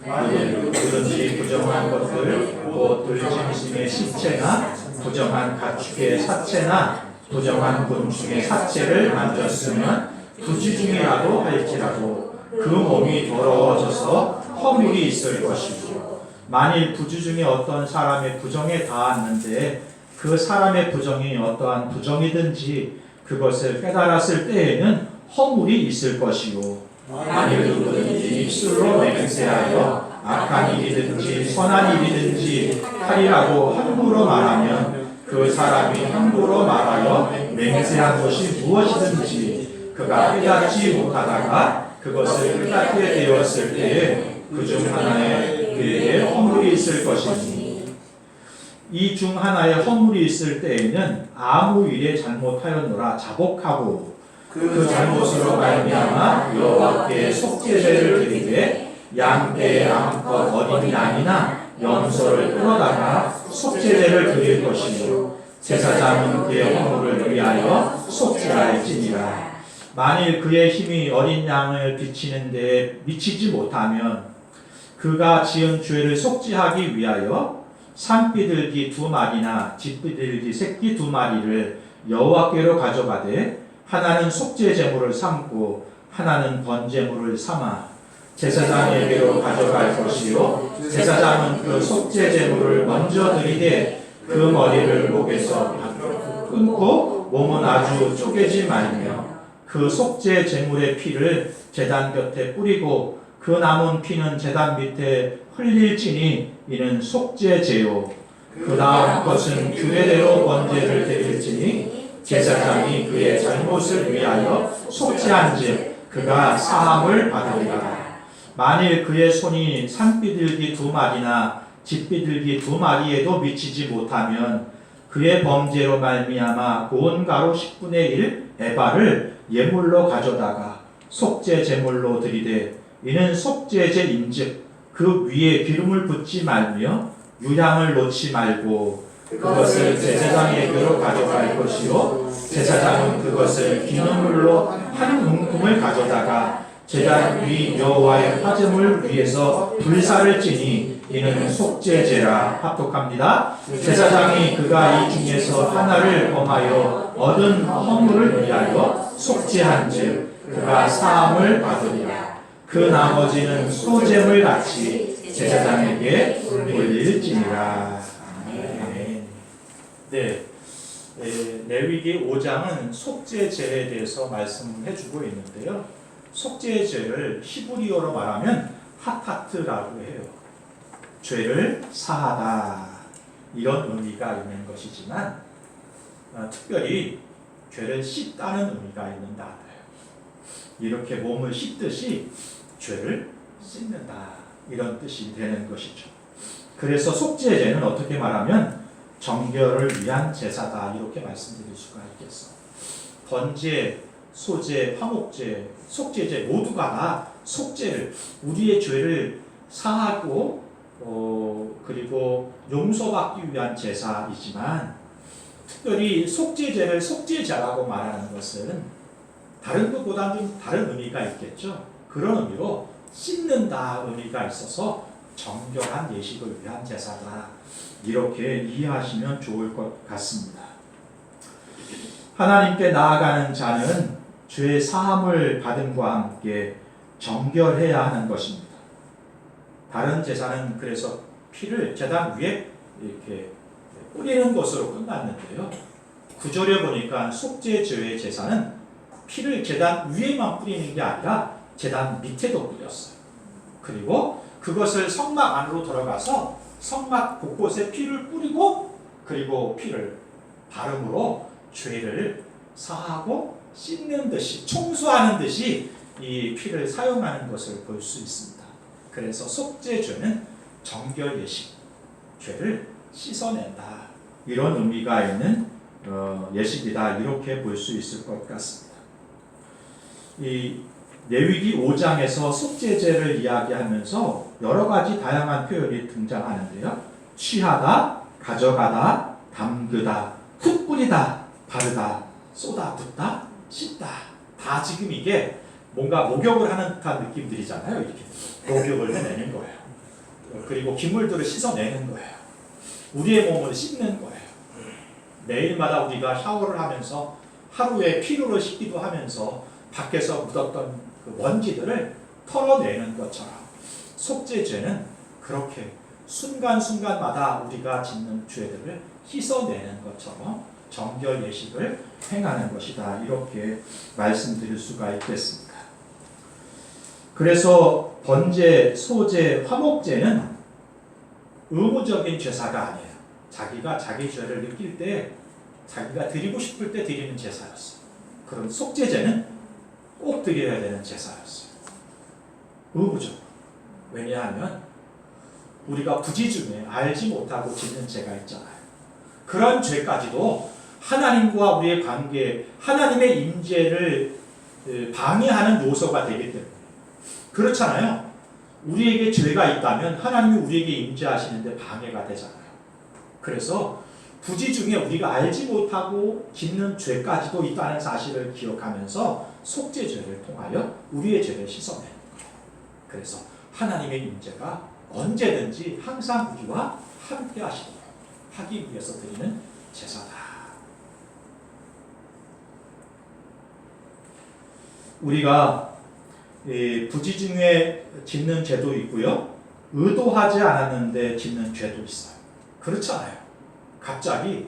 누구든지 부정한 것들 곧 들짐승의 시체나 부정한 가축의 사체나 부정한 곤충의 사체를 만졌으면 부지중이라도 할지라도 그 몸이 더러워져서 허물이 있을 것이고 만일 부주 중에 어떤 사람의 부정에 닿았는데 그 사람의 부정이 어떠한 부정이든지 그것을 깨달았을 때에는 허물이 있을 것이요 만일 누구든지 입술로 맹세하여 악한 일이든지 선한 일이든지 하리라고 함부로 말하면 그 사람이 함부로 말하여 맹세한 것이 무엇이든지 그가 깨닫지 못하다가 그것을 깨닫게 되었을 때에 그 중 하나에 그에게 허물이 있을 것이니 이 중 하나에 허물이 있을 때에는 아무 일에 잘못하였노라 자복하고 그 잘못으로 말미암아 여호와께 속죄제를 드리되 양떼 암컷 어린 양이나 염소를 끌어다가 속죄제를 드릴 것이요 제사장은 그의 허물을 위하여 속죄할지니라. 만일 그의 힘이 어린 양을 비치는 데 미치지 못하면 그가 지은 죄를 속죄하기 위하여 산비둘기 2마리나 쥐비둘기 새끼 2마리를 여호와께로 가져가되 하나는 속죄 제물을 삼고 하나는 번제물을 삼아 제사장에게로 가져갈 것이요 제사장은 그 속죄 제물을 먼저 드리되 그 머리를 목에서 끊고 몸은 아주 쪼개지 말며 그 속죄 제물의 피를 제단 곁에 뿌리고 그 남은 피는 제단 밑에 흘릴지니 이는 속죄제요 그 다음 것은 규례대로 번제를 드릴지니 제사장이 그의 잘못을 위하여 속죄한즉 그가 사함을 받으리라. 만일 그의 손이 산비둘기 2마리나 쥐비둘기 2마리에도 미치지 못하면 그의 범죄로 말미암아 고운 가루 10분의 1 에바를 예물로 가져다가 속죄 제물로 드리되 이는 속죄제인즉 그 위에 기름을 붓지 말며 유향을 놓지 말고 그것을 제사장에게로 가져갈 것이요 제사장은 그것을 기념물로 한 움큼을 가져다가 제단 위 여호와의 화제물 위에서 불사를 지니 이는 속죄제라. 합독합니다. 제사장이 그가 이 중에서 하나를 범하여 얻은 허물을 위하여 속죄한즉 그가 사함을 받으리라. 그 나머지는 소재물 같이 제사장에게 돌릴지니라. 네, 레위기 5장은 속죄제에 대해서 말씀해주고 있는데요. 속죄제를 히브리어로 말하면 하타트라고 해요. 죄를 사하다 이런 의미가 있는 것이지만 특별히 죄를 씻다는 의미가 있는 단어예요. 이렇게 몸을 씻듯이 죄를 씻는다 이런 뜻이 되는 것이죠. 그래서 속죄제는 어떻게 말하면 정결을 위한 제사다 이렇게 말씀드릴 수가 있겠어. 번제, 소제, 화목제, 속죄제 모두가 다 속죄를 우리의 죄를 사하고 그리고 용서받기 위한 제사이지만 특별히 속죄제를 속죄제라고 말하는 것은 다른 것보다는 좀 다른 의미가 있겠죠. 그런 의미로 씻는다 의미가 있어서 정결한 예식을 위한 제사다 이렇게 이해하시면 좋을 것 같습니다. 하나님께 나아가는 자는 죄 사함을 받음과 함께 정결해야 하는 것입니다. 다른 제사는 그래서 피를 제단 위에 이렇게 뿌리는 것으로 끝났는데요. 구절에 보니까 속죄제의 제사는 피를 제단 위에만 뿌리는 게 아니라 제단 밑에도 뿌렸어요. 그리고 그것을 성막 안으로 들어가서 성막 곳곳에 피를 뿌리고 그리고 피를 바름으로 죄를 사하고 씻는 듯이 청소하는 듯이 이 피를 사용하는 것을 볼 수 있습니다. 그래서 속죄죄는 정결 예식, 죄를 씻어낸다 이런 의미가 있는 예식이다 이렇게 볼 수 있을 것 같습니다. 이 레위기 5장에서 속죄제를 이야기하면서 여러 가지 다양한 표현이 등장하는데요. 취하다, 가져가다, 담그다, 흙 뿌리다, 바르다, 쏟아붓다, 씻다. 다 지금 이게 뭔가 목욕을 하는 듯한 느낌들이잖아요. 이렇게 목욕을 해내는 거예요. 그리고 기물들을 씻어내는 거예요. 우리의 몸을 씻는 거예요. 매일마다 우리가 샤워를 하면서 하루에 피로를 씻기도 하면서 밖에서 묻었던 그 먼지들을 털어내는 것처럼 속죄죄는 그렇게 순간순간마다 우리가 짓는 죄들을 씻어내는 것처럼 정결 예식을 행하는 것이다. 이렇게 말씀드릴 수가 있겠습니다. 그래서 번제, 소제, 화목제는 의무적인 제사가 아니에요. 자기가 자기 죄를 느낄 때 자기가 드리고 싶을 때 드리는 제사였어요. 그런 속죄제는 꼭 드려야 되는 제사였어요. 의무적으로. 왜냐하면 우리가 부지 중에 알지 못하고 짓는 죄가 있잖아요. 그런 죄까지도 하나님과 우리의 관계, 하나님의 임재를 방해하는 요소가 되기 때문에 그렇잖아요. 우리에게 죄가 있다면 하나님이 우리에게 임재하시는데 방해가 되잖아요. 그래서 부지 중에 우리가 알지 못하고 짓는 죄까지도 있다는 사실을 기억하면서 속죄죄를 통하여 우리의 죄를 씻어내는 거예요. 그래서 하나님의 임재가 언제든지 항상 우리와 함께 하시도록 하기 위해서 드리는 제사다. 우리가 부지 중에 짓는 죄도 있고요. 의도하지 않았는데 짓는 죄도 있어요. 그렇잖아요. 갑자기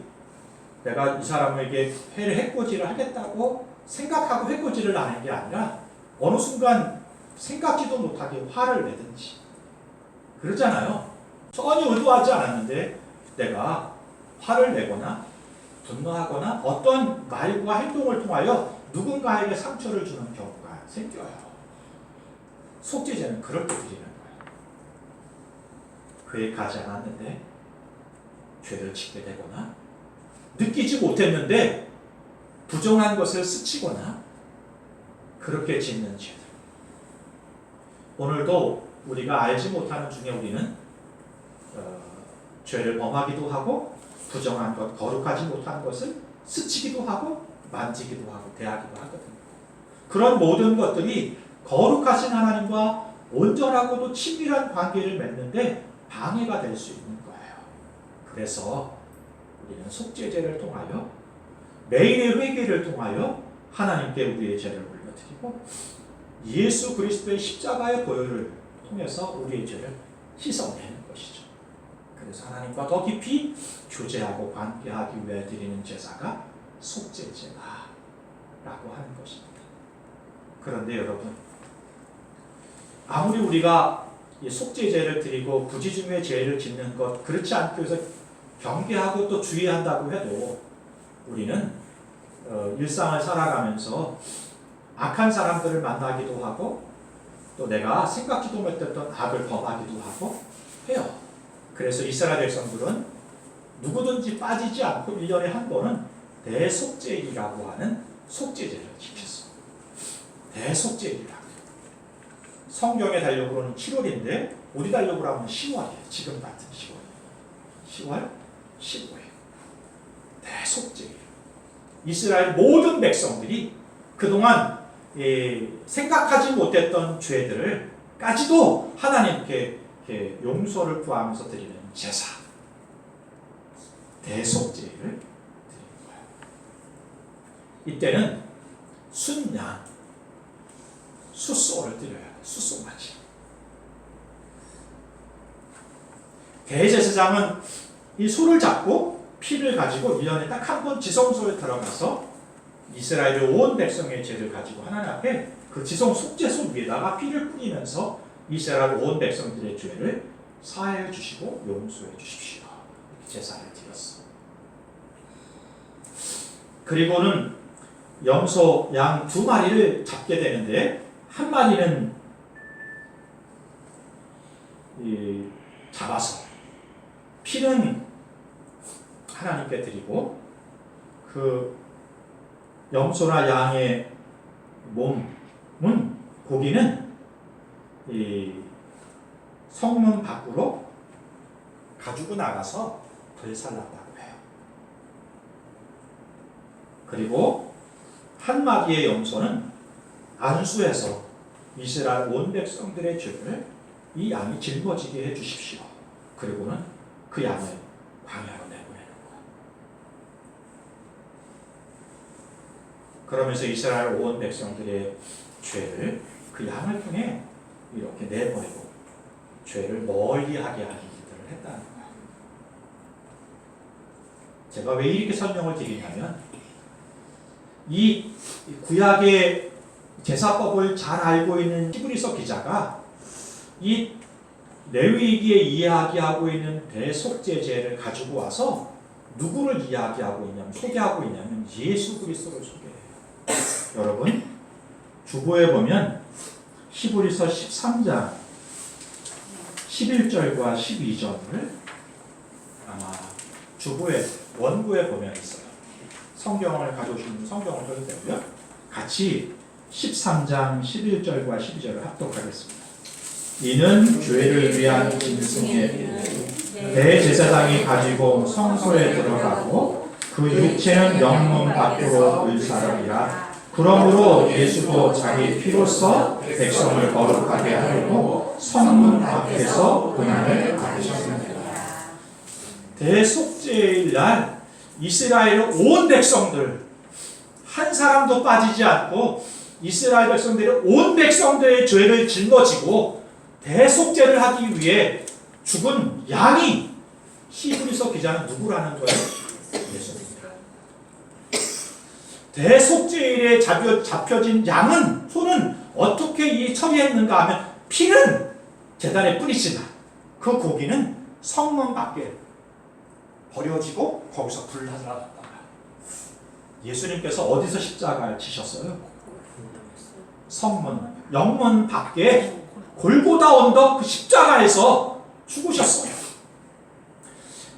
내가 이 사람에게 해코지를 하겠다고 생각하고 해코지를 하는 게 아니라 어느 순간 생각지도 못하게 화를 내든지 그러잖아요. 전혀 의도하지 않았는데 내가 화를 내거나 분노하거나 어떤 말과 행동을 통하여 누군가에게 상처를 주는 경우가 생겨요. 속죄제는 그럴 때 드리는 거예요. 그에 가지 않았는데 죄를 짓게 되거나 느끼지 못했는데 부정한 것을 스치거나 그렇게 짓는 죄들. 오늘도 우리가 알지 못하는 중에 우리는 죄를 범하기도 하고 부정한 것, 거룩하지 못한 것을 스치기도 하고 만지기도 하고 대하기도 하거든요. 그런 모든 것들이 거룩하신 하나님과 온전하고도 친밀한 관계를 맺는데 방해가 될 수 있는 거예요. 그래서 우리는 속죄제를 통하여 매일의 회개를 통하여 하나님께 우리의 죄를 올려드리고 예수 그리스도의 십자가의 보혈을 통해서 우리의 죄를 씻어내는 것이죠. 그래서 하나님과 더 깊이 교제하고 관계하기 위해 드리는 제사가 속죄제다 라고 하는 것입니다. 그런데 여러분, 아무리 우리가 이 속죄제를 드리고 부지 중에 죄를 짓는 것 그렇지 않기 위해서 경계하고 또 주의한다고 해도 우리는 일상을 살아가면서 악한 사람들을 만나기도 하고 또 내가 생각지도 못했던 악을 범하기도 하고 해요. 그래서 이스라엘 백성들은 누구든지 빠지지 않고 1년에 한 번은 대속죄일이라고 하는 속죄제를 지켰어. 대속죄일이라고. 성경의 달력으로는 7월인데 우리 달력으로 하면 10월이에요. 지금 같은 10월. 10월 15일. 대속죄일. 이스라엘 모든 백성들이 그동안 생각하지 못했던 죄들을 까지도 하나님께 용서를 구하면서 드리는 제사. 대속죄를 드리는 거예요. 이때는 순양, 숫소를 드려야 돼요. 숫소맞이. 대제사장은 이 소를 잡고 피를 가지고 1년에 딱 한 번 지성소에 들어가서 이스라엘의 온 백성의 죄를 가지고 하나님 앞에 그 지성 속죄소 위에다가 피를 뿌리면서 이스라엘 온 백성들의 죄를 사하여 주시고 용서해 주십시오. 이렇게 제사를 드렸어. 그리고는 염소, 양 2마리를 잡게 되는데 한 마리는 잡아서 피는 하나님께 드리고 그 염소나 양의 몸 고기는 이 성문 밖으로 가지고 나가서 불살랐다고 해요. 그리고 한 마디의 염소는 안수해서 이스라엘 온 백성들의 죄를 이 양이 짊어지게 해주십시오. 그리고는 그 양을 광야로 내보내는 거예요. 그러면서 이스라엘 온 백성들의 죄를 그 양을 통해 이렇게 내보내고 죄를 멀리하게 하는 일들을 했다는 거예요. 제가 왜 이렇게 설명을 드리냐면 이 구약의 제사법을 잘 알고 있는 히브리서 기자가 이 레위기에 이야기하고 있는 대속죄제를 가지고 와서 누구를 이야기하고 있냐면 소개하고 있냐면 예수 그리스도를 소개해요. 여러분 주보에 보면 히브리서 13장 11절과 12절을 아마 주보에 원고에 보면 있어요. 성경을 가져오시는 분 성경을 펴도 되고요. 같이 13장 11절과 12절을 합독하겠습니다. 이는 죄를 위한 짐승의 대제사장이 가지고 성소에 들어가고 그 육체는 영문 밖으로 을 사람이라. 그러므로 예수도 자기 피로써 백성을 거룩하게 하려고 성문 밖에서 고난을 받으셨습니다. 대속죄일 날 이스라엘의 온 백성들 한 사람도 빠지지 않고 이스라엘 백성들의 온 백성들의 죄를 짊어지고 대속죄를 하기 위해 죽은 양이 히브리서 기자는 누구라는 거예요? 예수입니다. 대속죄일에 잡혀진 양은 소는 어떻게 처리했는가 하면 피는 제단에 뿌리지만 그 고기는 성문 밖에 버려지고 거기서 불살랐다. 예수님께서 어디서 십자가를 지셨어요? 성문, 영문 밖에 골고다 언덕 그 십자가에서 죽으셨어요.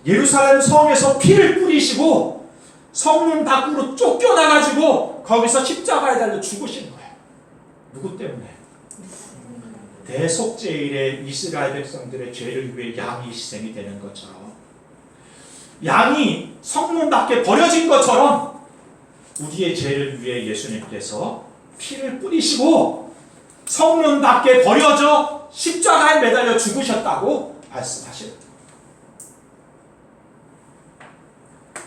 예루살렘 성에서 피를 뿌리시고 성문 밖으로 쫓겨나가지고 거기서 십자가에 달려 죽으신 거예요. 누구 때문에? 대속죄일에 이스라엘 백성들의 죄를 위해 양이 희생이 되는 것처럼 양이 성문 밖에 버려진 것처럼 우리의 죄를 위해 예수님께서 피를 뿌리시고 성문 밖에 버려져 십자가에 매달려 죽으셨다고 말씀하시는 거예요.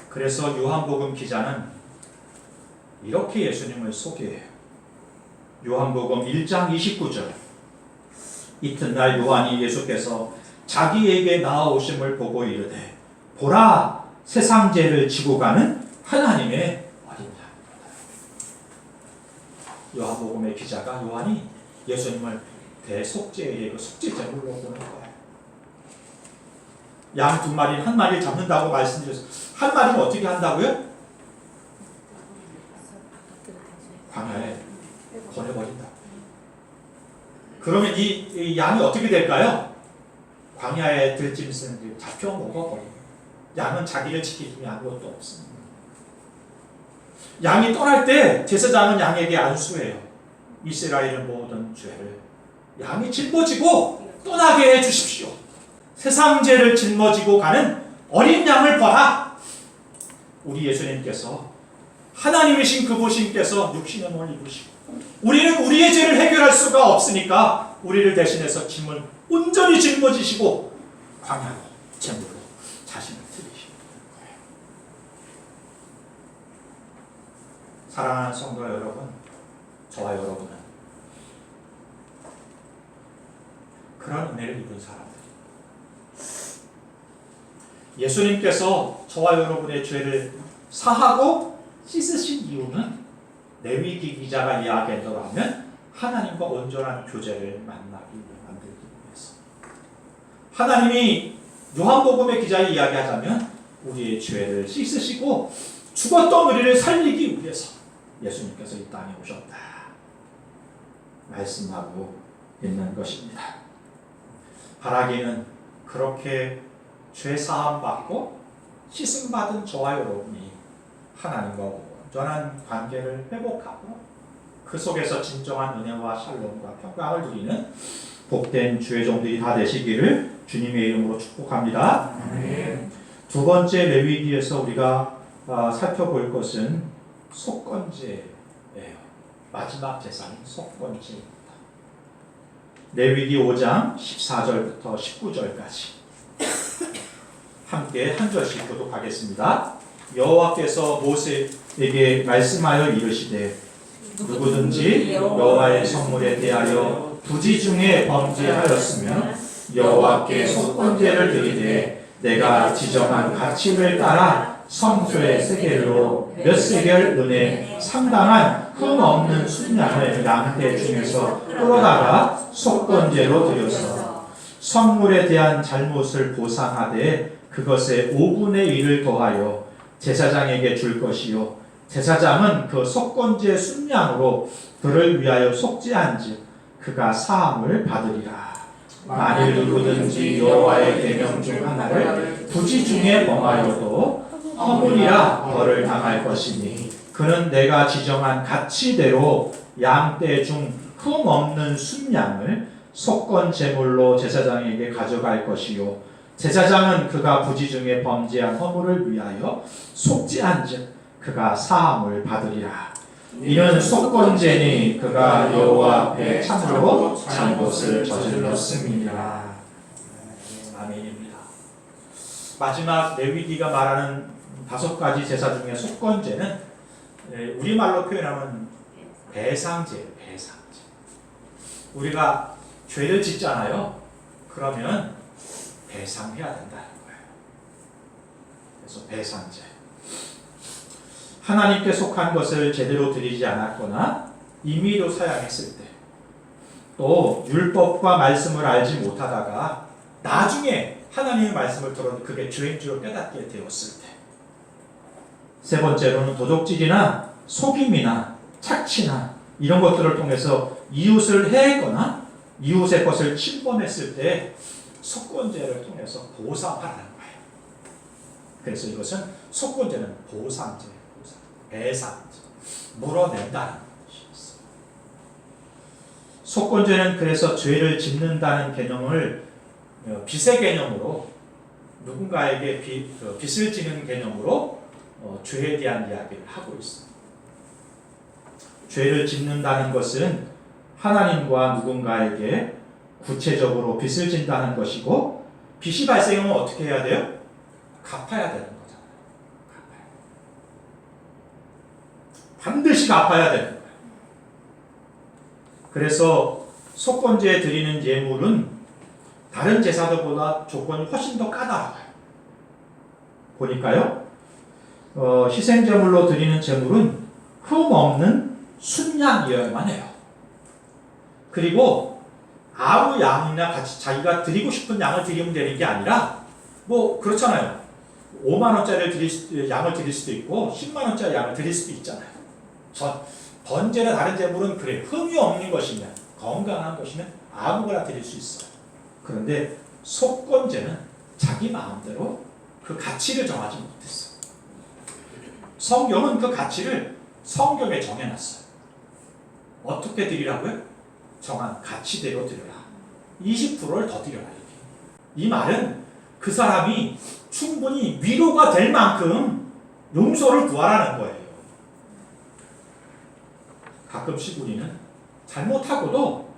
그래서 요한복음 기자는 이렇게 예수님을 소개해요. 요한복음 1장 29절. 이튿날 요한이 예수께서 자기에게 나아오심을 보고 이르되 보라 세상 죄를 지고 가는 하나님의 어린 양. 요한복음의 기자가 요한이 예수님을 대속죄의 그 속죄제물로 보는 거예요. 양 두 마리 한 마리를 잡는다고 말씀드렸어요. 한 마리는 어떻게 한다고요? 광야에 보내버린다. 그러면 이 양이 어떻게 될까요? 광야에 들짐승들이 잡혀 먹어버립니다. 양은 자기를 지킬 힘이 아무것도 없습니다. 양이 떠날 때 제사장은 양에게 안수해요. 이스라엘의 모든 죄를 양이 짊어지고 떠나게 해주십시오. 세상 죄를 짊어지고 가는 어린 양을 보라. 우리 예수님께서 하나님이신 그분께서 육신의 몸을 입으시고 우리는 우리의 죄를 해결할 수가 없으니까 우리를 대신해서 짐을 온전히 짊어지시고 광야로 제물로 자신을 드리시는 거예요. 사랑하는 성도 여러분, 저와 여러분은 그런 은혜를 입은 사람들. 예수님께서 저와 여러분의 죄를 사하고 씻으신 이유는 레위기 기자가 이야기한 대로 하면 하나님과 온전한 교제를 만나기 위해 만들기 위해서. 하나님이 요한복음의 기자에 이야기하자면 우리의 죄를 씻으시고 죽었던 우리를 살리기 위해서 예수님께서 이 땅에 오셨다 말씀하고 있는 것입니다. 바라기는 그렇게 죄 사함 받고 씻음 받은 저와 여러분이 하나님과 온전한 관계를 회복하고 그 속에서 진정한 은혜와 샬롬과 평강을 누리는 복된 주의 종들이 다 되시기를 주님의 이름으로 축복합니다. 두 번째 레위기에서 우리가 살펴볼 것은 속건제예요. 마지막 제사는 속건제입니다. 레위기 5장 14절부터 19절까지 함께 한 절씩 교독하겠습니다. 여호와께서 모세에게 말씀하여 이르시되 누구든지 여호와의 성물에 대하여 부지 중에 범죄하였으면 여호와께 속건제를 드리되 내가 지정한 가치를 따라 성소의 세겔로 몇 세겔 은에 상당한 흠 없는 순양을 양떼 중에서 끌어다가 속건제로 드려서 성물에 대한 잘못을 보상하되 그것의 5분의 1을 더하여 제사장에게 줄 것이요 제사장은 그 속건제 순양으로 그를 위하여 속죄한즉 그가 사함을 받으리라. 만일 누구든지 여호와의 계명 중 하나를 부지 중에 범하여도 허물이라 벌을 당할 것이니 그는 내가 지정한 가치대로 양떼 중 흠 없는 순양을 속건 제물로 제사장에게 가져갈 것이요 제사장은 그가 부지 중에 범죄한 허물을 위하여 속죄한즉 그가 사함을 받으리라. 이는 속건제니 그가 여호와 앞에 참으로 잘못을 저질렀음이니라. 아멘입니다. 마지막 레위기가 말하는 5가지 제사 중에 속건제는 우리말로 표현하면 배상제예요. 배상제. 우리가 죄를 짓잖아요. 그러면 배상해야 된다는 거예요. 그래서 배상제. 하나님께 속한 것을 제대로 드리지 않았거나 임의로 사양했을 때, 또 율법과 말씀을 알지 못하다가 나중에 하나님의 말씀을 들어도 그게 죄인 줄 깨닫게 되었을 때, 세 번째로는 도적질이나 속임이나 착취나 이런 것들을 통해서 이웃을 해했거나 이웃의 것을 침범했을 때 속건제를 통해서 보상하라는 거예요. 그래서 이것은 속건제는 보상제, 배상제, 물어낸다는 것이었어요. 속건제는 그래서 죄를 짓는다는 개념을 빚의 개념으로 누군가에게 빚을 지는 개념으로 죄에 대한 이야기를 하고 있습니다. 죄를 짓는다는 것은 하나님과 누군가에게 구체적으로 빚을 진다는 것이고 빚이 발생하면 어떻게 해야 돼요? 갚아야 되는 거잖아요. 반드시 갚아야 되는 거예요. 그래서 속건제에 드리는 예물은 다른 제사들보다 조건이 훨씬 더 까다로워요. 보니까요. 희생제물로 드리는 제물은 흠 없는 순양이어야만 해요. 그리고 아무 양이나 같이 자기가 드리고 싶은 양을 드리면 되는 게 아니라 뭐 그렇잖아요. 5만 원짜리 양을 드릴 수도 있고 10만 원짜리 양을 드릴 수도 있잖아요. 번제나 다른 제물은 그래 흠이 없는 것이면 건강한 것이면 아무거나 드릴 수 있어요. 그런데 속건제는 자기 마음대로 그 가치를 정하지 못했어요. 성경은 그 가치를 성경에 정해놨어요. 어떻게 드리라고요? 정한 가치대로 드려라. 20%를 더 드려라. 이렇게. 이 말은 그 사람이 충분히 위로가 될 만큼 용서를 구하라는 거예요. 가끔씩 우리는 잘못하고도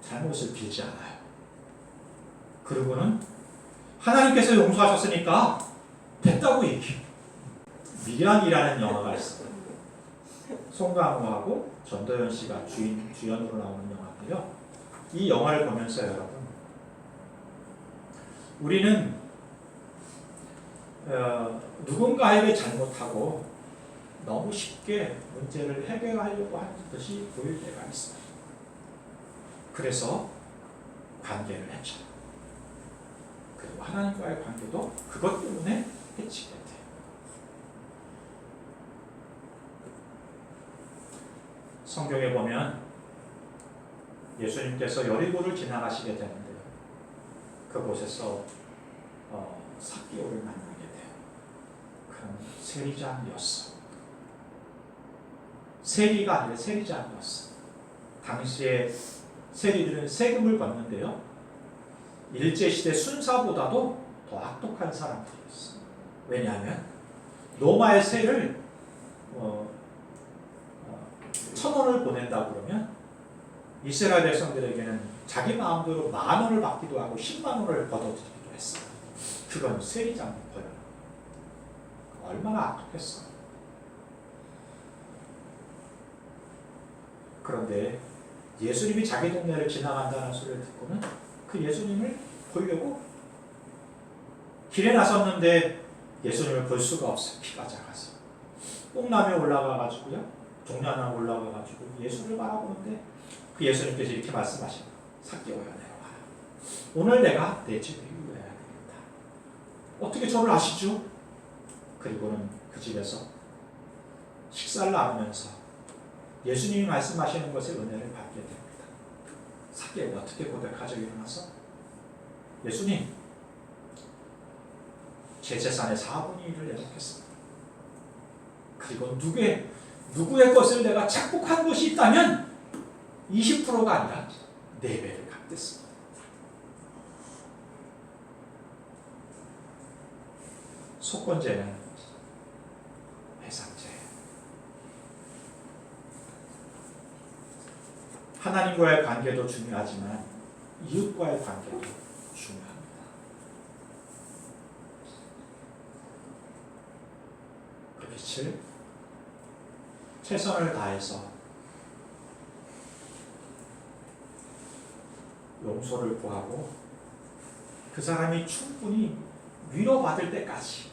잘못을 빌지 않아요. 그리고는 하나님께서 용서하셨으니까 됐다고 얘기해요. 미련이라는 영화가 있어요. 송강호하고 전도연 씨가 주연으로 나오는 영화인데요. 이 영화를 보면서 여러분, 우리는 누군가에게 잘못하고 너무 쉽게 문제를 해결하려고 하는 듯이 보일 때가 있어요. 그래서 관계를 해쳐요. 그리고 하나님과의 관계도 그것 때문에 해치게 돼요. 성경에 보면 예수님께서 여리고를 지나가시게 되는데요. 그곳에서 삭개오를 만나게 돼요. 그는 세리장이었어. 세리가 아니라 세리장이었어. 당시에 세리들은 세금을 걷는데요. 일제시대 순사보다도 더 악독한 사람들이었어요. 왜냐하면 로마의 세를 1,000원을 보낸다고 그러면 이스라엘 백성들에게는 자기 마음대로 10,000원을 받기도 하고 100,000원을 걷어들이기도 했어요. 그건 세리장 권력. 얼마나 악독했어요. 그런데 예수님이 자기 동네를 지나간다는 소리를 듣고는 그 예수님을 보려고 길에 나섰는데 예수님을 볼 수가 없어요. 키가 작아서. 뽕나무에 올라가가지고요. 종려나무에 올라가가지고 예수를 바라보는데 그 예수님께서 이렇게 말씀하십니다. 삭개오야 내려와라. 오늘 내가 내 집에 유해해야 되겠다. 어떻게 저를 아시죠? 그리고는 그 집에서 식사를 나누면서 예수님이 말씀하시는 것에 은혜를 받게 됩니다. 삭개오 어떻게 고백하죠? 일어나서 예수님, 제 재산의 4분의 1을 내놓겠습니다. 그리고 누구의 것을 내가 착복한 것이 있다면 20%가 아니라 4배를 갚겠습니다. 속건제는 배상제예요. 하나님과의 관계도 중요하지만 이웃과의 관계도 중요합니다. 그 빛을 최선을 다해서 용서를 구하고 그 사람이 충분히 위로받을 때까지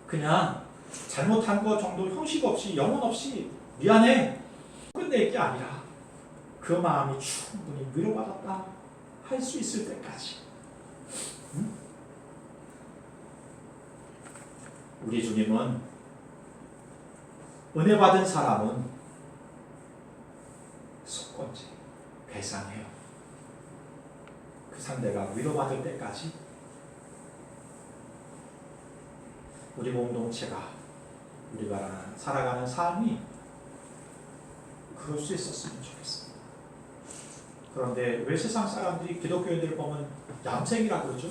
그냥 잘못한 것 정도 형식 없이 영혼 없이 미안해 끝낼 게 아니라 그 마음이 충분히 위로받았다 할 수 있을 때까지. 우리 주님은 은혜 받은 사람은 속건제 배상해요. 그 상대가 위로받을 때까지 우리 공동체가 우리가 살아가는 삶이 그럴 수 있었으면 좋겠습니다. 그런데 왜 세상 사람들이 기독교인들 보면 얌생이라고 그러죠?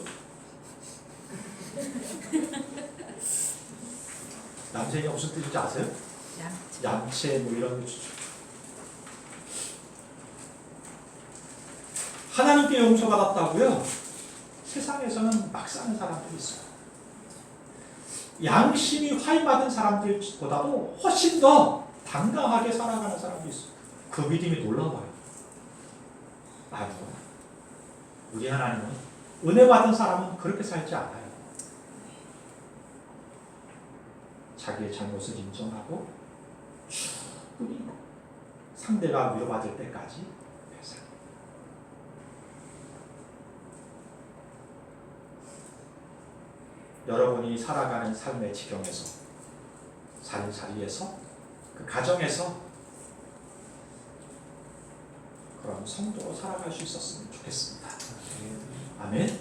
얌생이 무슨 뜻인지 아세요? 얌체 뭐 이런 거. 하나님께 용서받았다고요? 세상에서는 막 사는 사람들이 있어요. 양심이 화해받은 사람들보다도 훨씬 더 당당하게 살아가는 사람도 있어요. 그 믿음이 놀라워요. 아니요. 우리 하나님은 은혜 받은 사람은 그렇게 살지 않아요. 자기의 잘못을 인정하고 충분히 상대가 위로받을 때까지 배상. 여러분이 살아가는 삶의 지경에서, 사는 자리에서, 그 가정에서 그런 성도로 살아갈 수 있었으면 좋겠습니다. 아멘.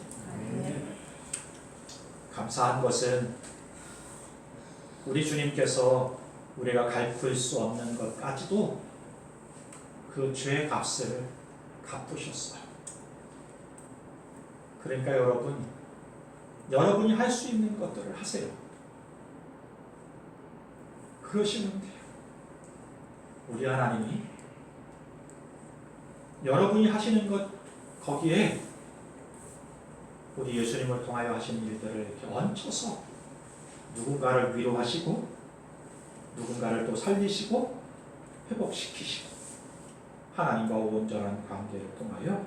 감사한 것은 우리 주님께서 우리가 갚을 수 없는 것까지도 그 죄의 값을 갚으셨어요. 그러니까 여러분이 할 수 있는 것들을 하세요. 그러시면 돼요. 우리 하나님이 여러분이 하시는 것 거기에 우리 예수님을 통하여 하신 일들을 이렇게 얹혀서 누군가를 위로하시고 누군가를 또 살리시고 회복시키시고 하나님과 온전한 관계를 통하여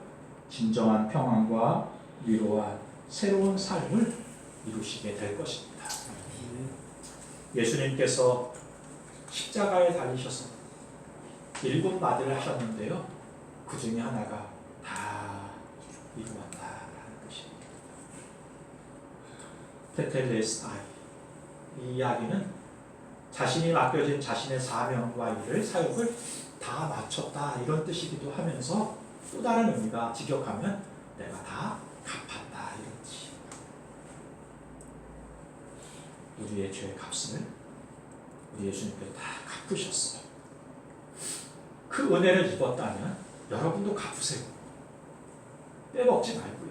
진정한 평안과 위로와 새로운 삶을 이루시게 될 것입니다. 예수님께서 십자가에 달리셔서 7마디를 하셨는데요. 그 중에 하나가 다 이루었다라는 것입니다. 테텔레스타이. 이 이야기는 자신이 맡겨진 자신의 사명과 일을 사역을 다 마쳤다 이런 뜻이기도 하면서 또 다른 의미가 직역하면 내가 다 갚았다 이런 뜻입니다. 우리의 죄의 값을 우리 예수님께서 다 갚으셨어요. 그 은혜를 입었다면 여러분도 갚으세요. 빼먹지 말고요.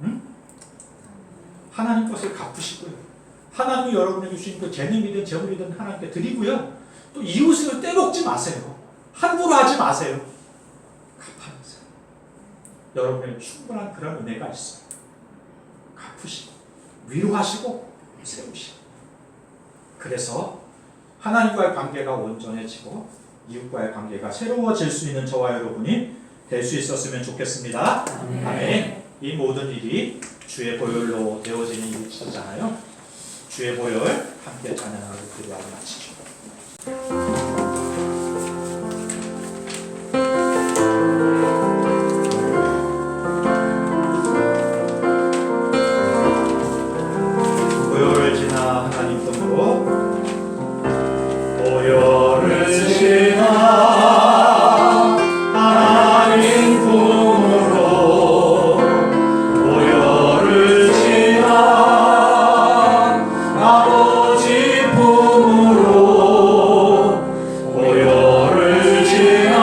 응? 하나님 것을 갚으시고요. 하나님이 여러분에게 주신 그 재능이든 재물이든 하나님께 드리고요. 또 이웃을 떼먹지 마세요. 함부로 하지 마세요. 갚아주세요. 여러분에게 충분한 그런 은혜가 있어요. 갚으시고 위로하시고 세우시고. 그래서 하나님과의 관계가 온전해지고 이웃과의 관계가 새로워질 수 있는 저와 여러분이 될 수 있었으면 좋겠습니다. 아멘. 이 모든 일이 주의 보혈로 되어지는 일이잖아요. 주의 보혈 함께 찬양하고 기도하고 마치죠. 보혈을 지나 하나님 품으로 보혈을 지나 하나님 품으로 보혈을 지나 아버지 품으로 보혈을 지나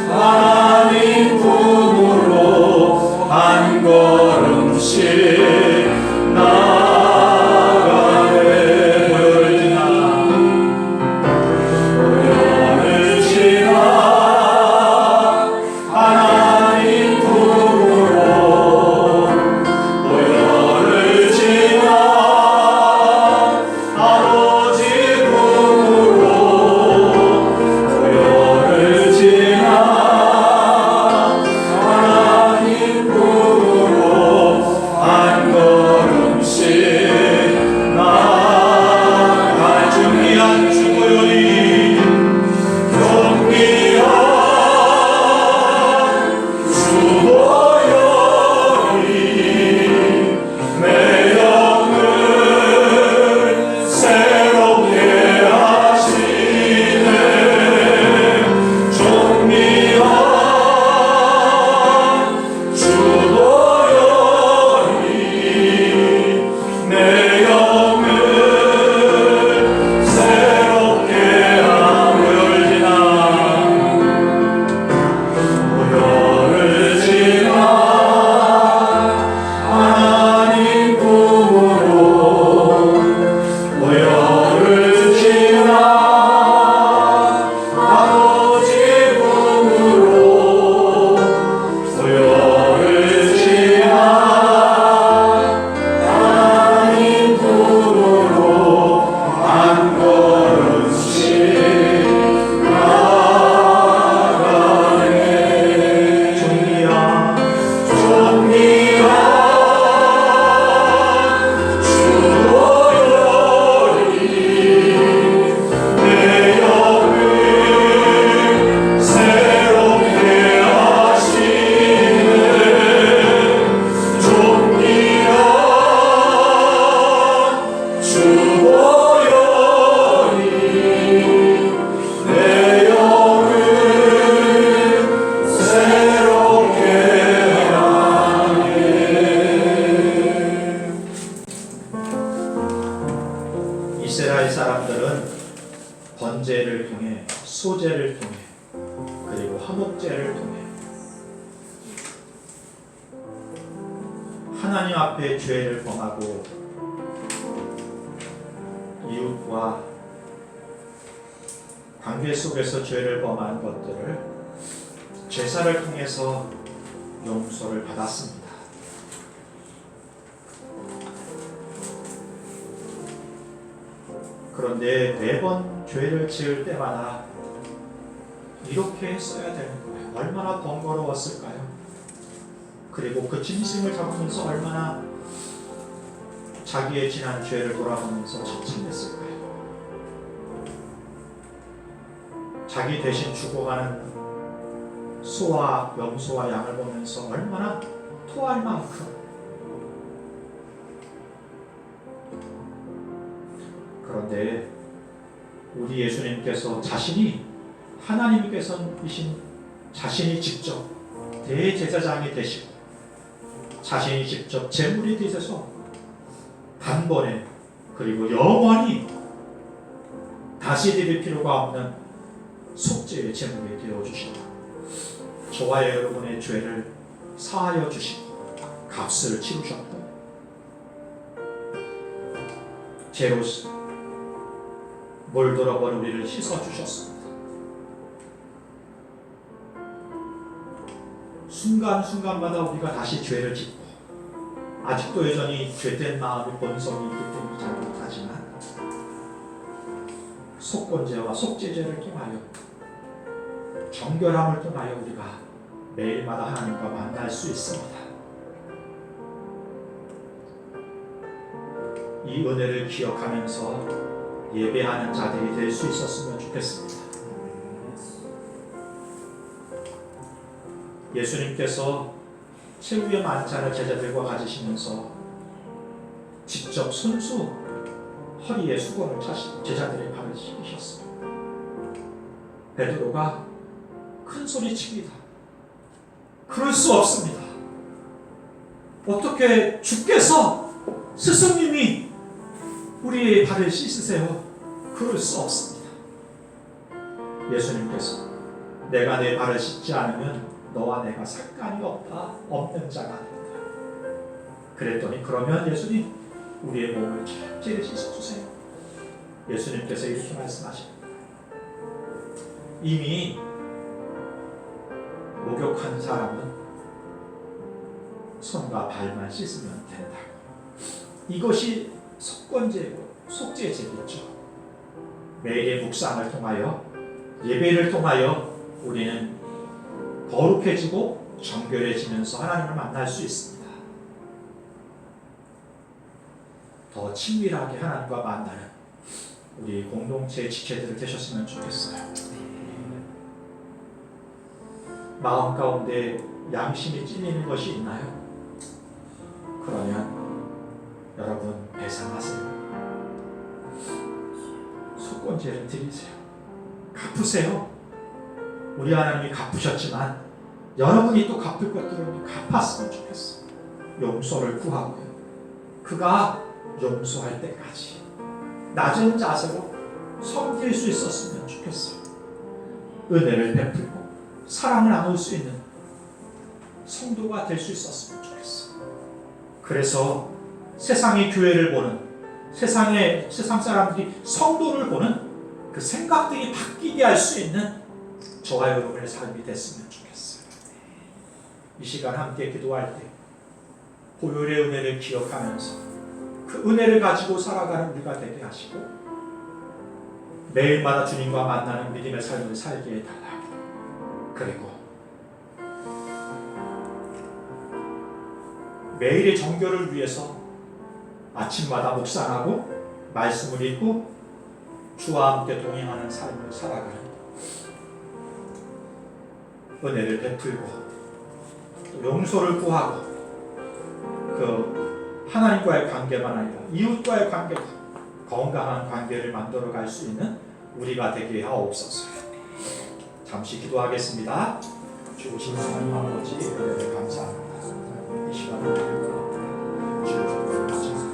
하나님 품으로 한 걸음씩 나가네. 보혈을 지나 하나님 품으로 보혈을 지나 아버지 품으로 보혈을 지나 하나님 품으로 한 걸음씩 나갈 준비한 주 보혈이 존귀한 주보혈이 내 영을 새롭게 하시네. 존귀한 주보혈이 내 영을 새롭게 하며 보혈을 지나 하나님 품으로 보혈을 지나 아버지 품으로 보혈을 지나 하나님 품으로 한 걸음씩 나가네. 존귀한 주보혈이 내 영을 새롭게 하시네. 존귀한 주보혈이 내 영을 새롭게 하네. 이스라엘 사람들은 번제를 통해 소제를 통해 그리고 화목제를 통해 하나님 앞에 죄를 범하고 이웃과 관계 속에서 죄를 범한 것들을 제사를 통해서 용서를 받았습니다. 그런데 매번 죄를 지을 때마다 이렇게 했어야 되는 거예요. 얼마나 번거로웠을까요? 그리고 그 짐승을 잡으면서 얼마나 자기의 지난 죄를 돌아보면서 자책했을까요? 자기 대신 죽어가는 소와 염소와 양을 보면서 얼마나 토할 만큼. 그런데 우리 예수님께서 자신이 하나님께서이신 자신이 직접 대제사장이 되시고 자신이 직접 제물이 되셔서 단번에 그리고 영원히 다시 드릴 필요가 없는 속죄의 제물이 되어 주시고 저와 여러분의 죄를 사하여 주시고 값을 치르셨고 죄로 몰들어 버린 우리를 씻어 주셨습니다. 순간순간마다 우리가 다시 죄를 짓고 아직도 여전히 죄된 마음이 본성이 있기 때문에 잘 못하지만 속건제와 속죄제를 통하여 정결함을 통하여 우리가 매일마다 하나님과 만날 수 있습니다. 이 은혜를 기억하면서 예배하는 자들이 될 수 있었으면 좋겠습니다. 예수님께서 최후의 만찬을 제자들과 가지시면서 직접 손수 허리에 수건을 차시고 제자들의 발을 씻기셨어요. 베드로가 큰 소리 칩니다. 그럴 수 없습니다. 어떻게 주께서 스승님이 우리의 발을 씻으세요? 그럴 수 없습니다. 예수님께서 내가 내 발을 씻지 않으면 너와 내가 상관이 없는 자가 아니다. 그랬더니 그러면 예수님 우리의 몸을 철저히 씻어주세요. 예수님께서 이렇게 말씀하십니다. 이미 목욕한 사람은 손과 발만 씻으면 된다고. 이것이 속건제고 속죄제겠죠. 매일의 묵상을 통하여 예배를 통하여 우리는 거룩해지고 정결해지면서 하나님을 만날 수 있습니다. 더 친밀하게 하나님과 만나는 우리 공동체의 지체들을 되셨으면 좋겠어요. 마음 가운데 양심이 찔리는 것이 있나요? 그러면 여러분 배상하세요. 속건제를 드리세요. 갚으세요. 우리 하나님이 갚으셨지만 여러분이 또 갚을 것들은 갚았으면 좋겠어요. 용서를 구하고요. 그가 용서할 때까지 낮은 자세로 섬길 수 있었으면 좋겠어요. 은혜를 베풀고 사랑을 나눌 수 있는 성도가 될 수 있었으면 좋겠어요. 그래서 세상이 교회를 보는 세상 사람들이 성도를 보는 그 생각들이 바뀌게 할 수 있는 저와 여러분의 삶이 됐으면 좋겠어요. 이 시간 함께 기도할 때 보혈의 은혜를 기억하면서 그 은혜를 가지고 살아가는 우리가 되게 하시고 매일마다 주님과 만나는 믿음의 삶을 살게 해달라고. 그리고 매일의 정결을 위해서 아침마다 묵상하고 말씀을 읽고 주와 함께 동행하는 삶을 살아가는 은혜를 베풀고 또 용서를 구하고 그 하나님과의 관계만 아니라 이웃과의 관계도 건강한 관계를 만들어갈 수 있는 우리가 되게 하옵소서. 잠시 기도하겠습니다. 주신 하나님 아버지 은혜를 감사합니다. 이 시간을 드리고 주여 주옵소서.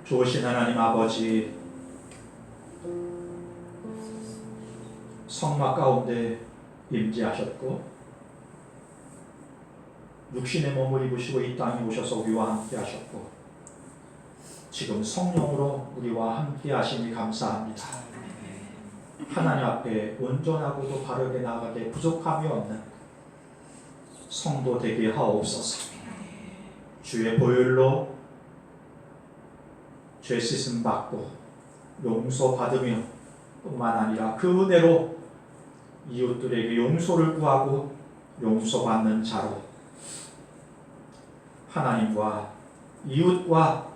좋으신 하나님 아버지, 성막 가운데 임재하셨고 육신의 몸을 입으시고 이 땅에 오셔서 우리와 함께 하셨고 지금 성령으로 우리와 함께 하시니 감사합니다. 하나님 앞에 온전하고도 바르게 나가게 부족함이 없는 성도 되게 하옵소서. 주의 보혈로 죄 씻음 받고 용서 받으며 뿐만 아니라 그 은혜로 이웃들에게 용서를 구하고 용서받는 자로 하나님과 이웃과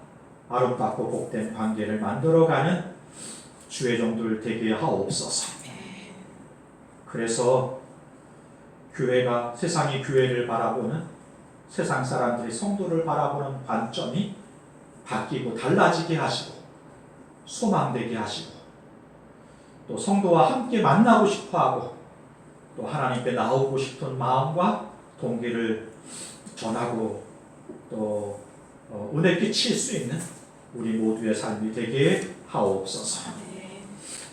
아름답고 복된 관계를 만들어가는 주의 종들 되게 하옵소서. 그래서 교회가 세상이 교회를 바라보는 세상 사람들이 성도를 바라보는 관점이 바뀌고 달라지게 하시고 소망되게 하시고 또 성도와 함께 만나고 싶어하고 또 하나님께 나오고 싶은 마음과 동기를 전하고 또 은혜 끼칠 수 있는 우리 모두의 삶이 되게 하옵소서.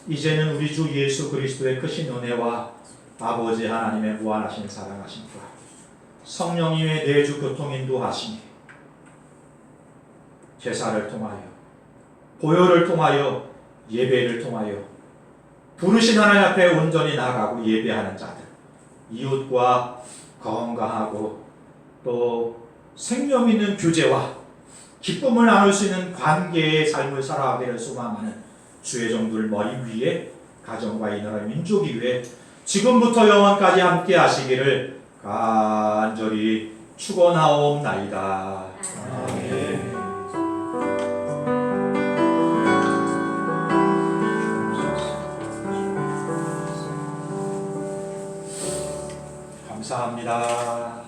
이제는 우리 주 예수 그리스도의 크신 은혜와 아버지 하나님의 무한하신 사랑하심과 성령님의 내주 교통 인도하심이 제사를 통하여 보혈을 통하여 예배를 통하여 부르신 하나님 앞에 온전히 나가고 예배하는 자들, 이웃과 건강하고 또 생명 있는 교제와 기쁨을 나눌 수 있는 관계의 삶을 살아가기를 소망하는 주의 종들 머리 위에 가정과 이 나라 민족이 위해 지금부터 영원까지 함께 하시기를 간절히 축원하옵나이다. 아멘. 감사합니다.